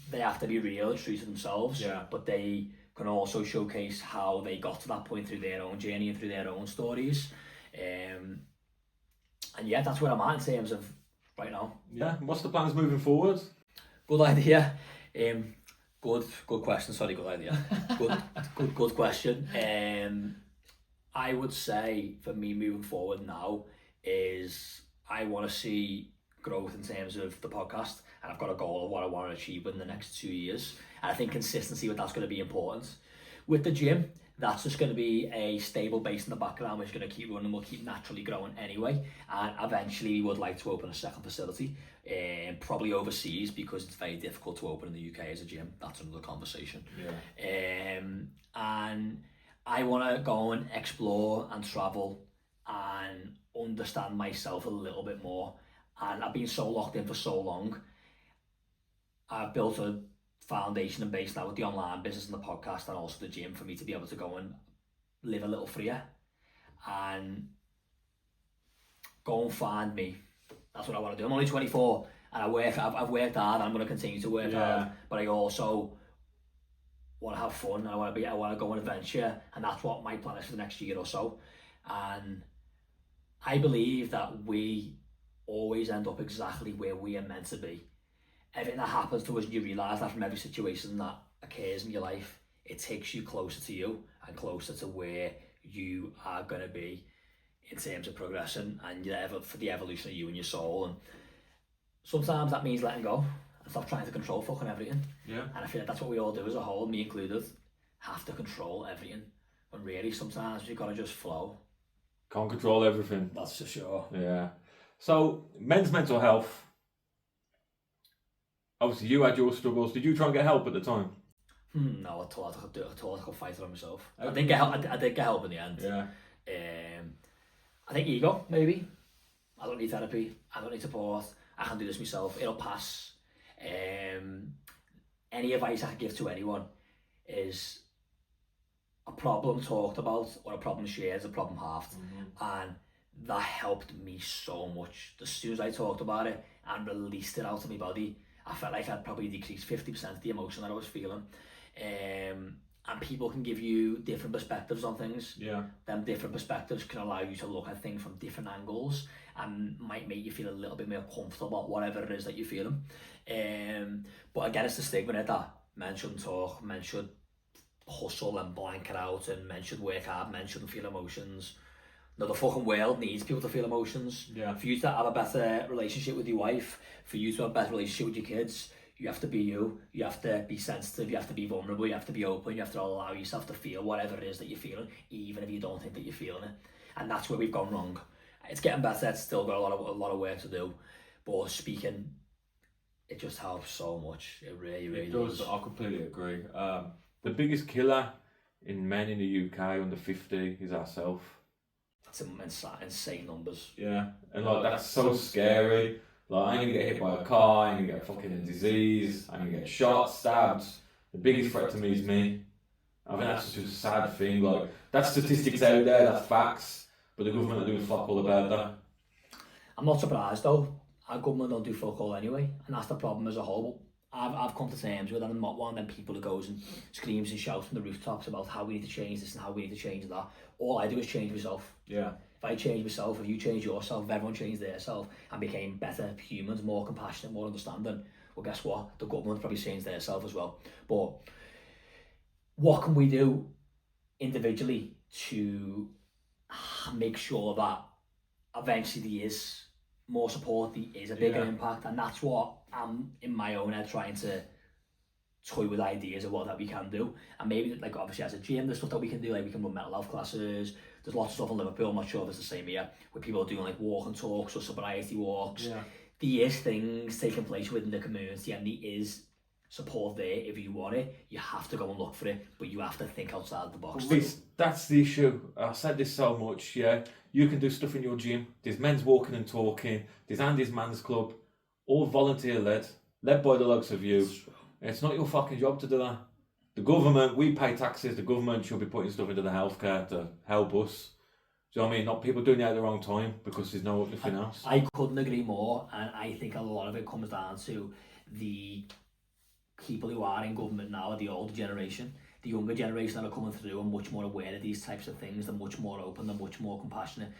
they have to be real and true to themselves, but they can also showcase how they got to that point through their own journey and through their own stories. And yeah, that's where I'm at in terms of right now. Yeah, what's the plans moving forward? Good idea. Good question. Sorry, good idea. good question. I would say for me moving forward now is I want to see growth in terms of the podcast, and I've got a goal of what I want to achieve within the next 2 years. And I think consistency with that's going to be important. With the gym, that's just going to be a stable base in the background, which is going to keep running, will keep naturally growing anyway. And eventually we would like to open a second facility, probably overseas, because it's very difficult to open in the UK as a gym. That's another conversation. And I want to go and explore and travel and understand myself a little bit more. And I've been so locked in for so long. I've built a foundation and base now with the online business and the podcast and also the gym for me to be able to go and live a little freer and go and find me. That's what I want to do. I'm only 24 and I've worked hard, and I'm going to continue to work hard, but I also want to have fun. I want to go on adventure, and that's what my plan is for the next year or so. And I believe that we always end up exactly where we are meant to be. Everything that happens to us, and you realise that from every situation that occurs in your life, it takes you closer to you and closer to where you are going to be in terms of progression and for the evolution of you and your soul. And sometimes that means letting go and stop trying to control fucking everything. Yeah. And I feel like that's what we all do as a whole, me included, have to control everything. And really, sometimes you've got to just flow. Can't control everything. That's for sure. Yeah. So, men's mental health. Obviously, you had your struggles. Did you try and get help at the time? No, I thought I could fight it on myself. I did get help in the end. Yeah. I think ego, maybe. I don't need therapy. I don't need support. I can do this myself. It'll pass. Any advice I can give to anyone is a problem talked about or a problem shared is a problem halved. And that helped me so much. As soon as I talked about it and released it out of my body, I felt like I'd probably decreased 50% of the emotion that I was feeling. And people can give you different perspectives on things. Yeah. Them different perspectives can allow you to look at things from different angles and might make you feel a little bit more comfortable about whatever it is that you're feeling. But again, it's the stigma in it that men shouldn't talk, men should hustle and blank it out, and men should work hard, men shouldn't feel emotions. No, the fucking world needs people to feel emotions. Yeah. For you to have a better relationship with your wife, for you to have a better relationship with your kids, you have to be you. You have to be sensitive, you have to be vulnerable, you have to be open, you have to allow yourself to feel whatever it is that you're feeling, even if you don't think that you're feeling it. And that's where we've gone wrong. It's getting better, it's still got a lot of work to do. But speaking, it just helps so much. It really does. I completely agree. The biggest killer in men in the UK under 50 is ourselves. That's insane numbers. Yeah, and like that's so scary. Like, I ain't gonna get hit by a car, I ain't gonna get fucking disease, I ain't gonna get shot, stabbed. The biggest threat to me is me. I think that's just a sad thing. Like, that's statistics out there, that's facts, but the government are doing fuck all about that. I'm not surprised though. Our government don't do fuck all anyway, and that's the problem as a whole. I've come to terms with it. I'm not one of them people who goes and screams and shouts from the rooftops about how we need to change this and how we need to change that. All I do is change myself. Yeah. If I change myself, if you change yourself, if everyone changed their self and became better humans, more compassionate, more understanding, well, guess what? The government probably changed their self as well. But what can we do individually to make sure that eventually there is more support, there is a bigger impact? And that's what I'm in my own head trying to toy with ideas of what that we can do. And maybe, like, obviously as a gym, there's stuff that we can do, like we can run mental health classes. There's lots of stuff in Liverpool, I'm not sure if it's the same here, where people are doing like walk and talks or sobriety walks. Yeah. There is things taking place within the community, and there is support there. If you want it, you have to go and look for it, but you have to think outside the box. That's the issue. I said this so much, yeah. You can do stuff in your gym. There's men's walking and talking. There's Andy's Man's Club. All volunteer led by the likes of you. It's not your fucking job to do that. The government, we pay taxes, the government should be putting stuff into the healthcare to help us. Do you know what I mean? Not people doing it at the wrong time because there's nothing else. I couldn't agree more, and I think a lot of it comes down to the people who are in government now, the older generation. The younger generation that are coming through are much more aware of these types of things. They're much more open, they're much more compassionate.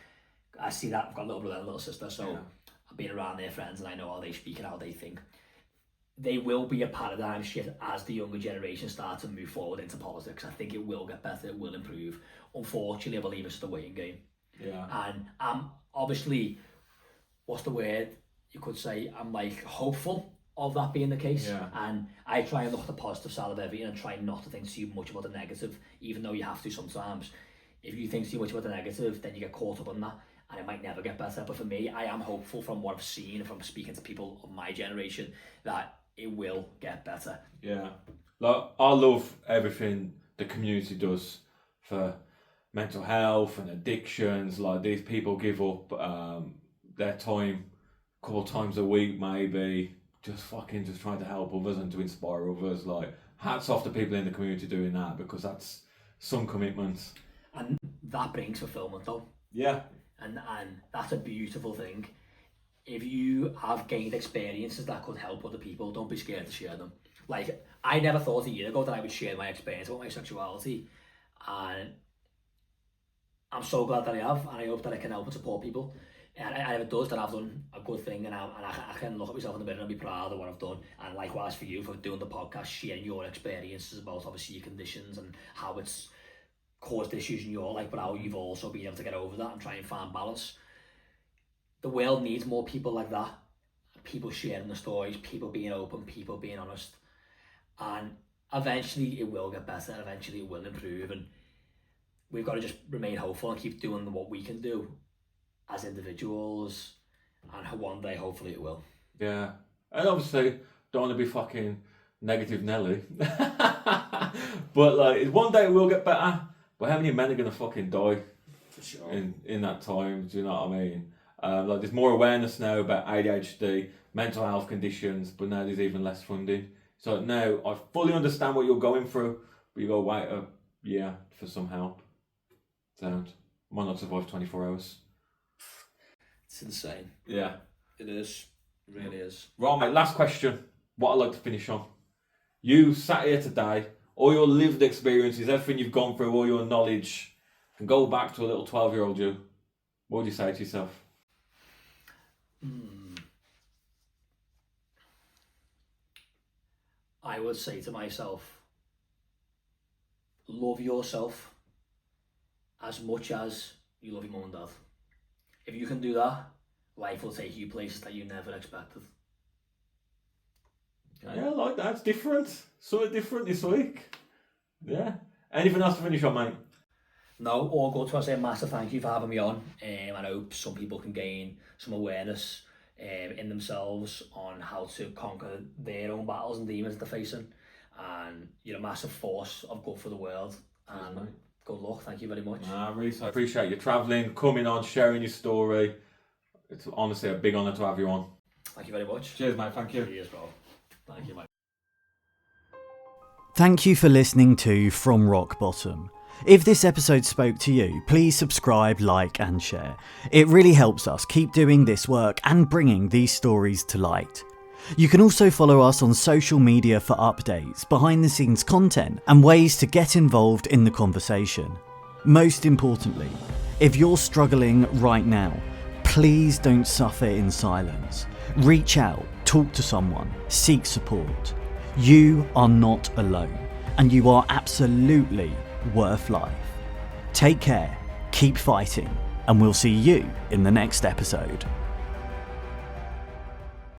I see that. I've got a little brother and a little sister, so I've been around their friends and I know how they speak and how they think. They will be a paradigm shift as the younger generation start to move forward into politics. I think it will get better, it will improve. Unfortunately, I believe it's the waiting game. Yeah. And I'm obviously, what's the word you could say, I'm like hopeful of that being the case. Yeah. And I try and look at the positive side of everything and try not to think too much about the negative, even though you have to sometimes. If you think too much about the negative, then you get caught up on that and it might never get better. But for me, I am hopeful from what I've seen and from speaking to people of my generation that it will get better. Yeah. Like, I love everything the community does for mental health and addictions. Like, these people give up their time a couple of times a week, maybe, just trying to help others and to inspire others. Like, hats off to people in the community doing that, because that's some commitment. And that brings fulfillment though. Yeah. And that's a beautiful thing. If you have gained experiences that could help other people, don't be scared to share them. Like, I never thought a year ago that I would share my experience about my sexuality, and I'm so glad that I have, and I hope that I can help and support people. And if it does, then I've done a good thing, and I can look at myself in the mirror and be proud of what I've done. And likewise for you, for doing the podcast, sharing your experiences about obviously your conditions and how it's caused issues in your life, but how you've also been able to get over that and try and find balance. The world needs more people like that. People sharing the stories, people being open, people being honest. And eventually it will get better, eventually it will improve, and we've got to just remain hopeful and keep doing what we can do as individuals, and one day hopefully it will. Yeah. And obviously don't want to be fucking negative Nelly. But like, one day it will get better. But how many men are gonna fucking die For sure. in that time? Do you know what I mean? Like, there's more awareness now about ADHD, mental health conditions, but now there's even less funding. So now I fully understand what you're going through, but you got to wait a year for some help. Don't. Might not survive 24 hours. It's insane. Yeah. It is. It really is. Right, mate, last question. what I'd like to finish on. You sat here today, all your lived experiences, everything you've gone through, all your knowledge, and go back to a little 12-year-old you. What would you say to yourself? I would say to myself, love yourself as much as you love your mum and dad. If you can do that, life will take you places that you never expected. Yeah, I like that. It's different. Something different this week. Yeah. Anything else to finish on, mate? No, all good. So I say a massive thank you for having me on. I hope some people can gain some awareness in themselves on how to conquer their own battles and demons they're facing. And you're a massive force of good for the world. And good luck. Thank you very much. Reece, I appreciate you travelling, coming on, sharing your story. It's honestly a big honour to have you on. Thank you very much. Cheers, mate. Thank you. Cheers, bro. Thank you, mate. Thank you for listening to From Rock Bottom. If this episode spoke to you, please subscribe, like and share. It really helps us keep doing this work and bringing these stories to light. You can also follow us on social media for updates, behind the scenes content and ways to get involved in the conversation. Most importantly, if you're struggling right now, please don't suffer in silence. Reach out, talk to someone, seek support. You are not alone, and you are absolutely worth life. Take care, keep fighting, and we'll see you in the next episode.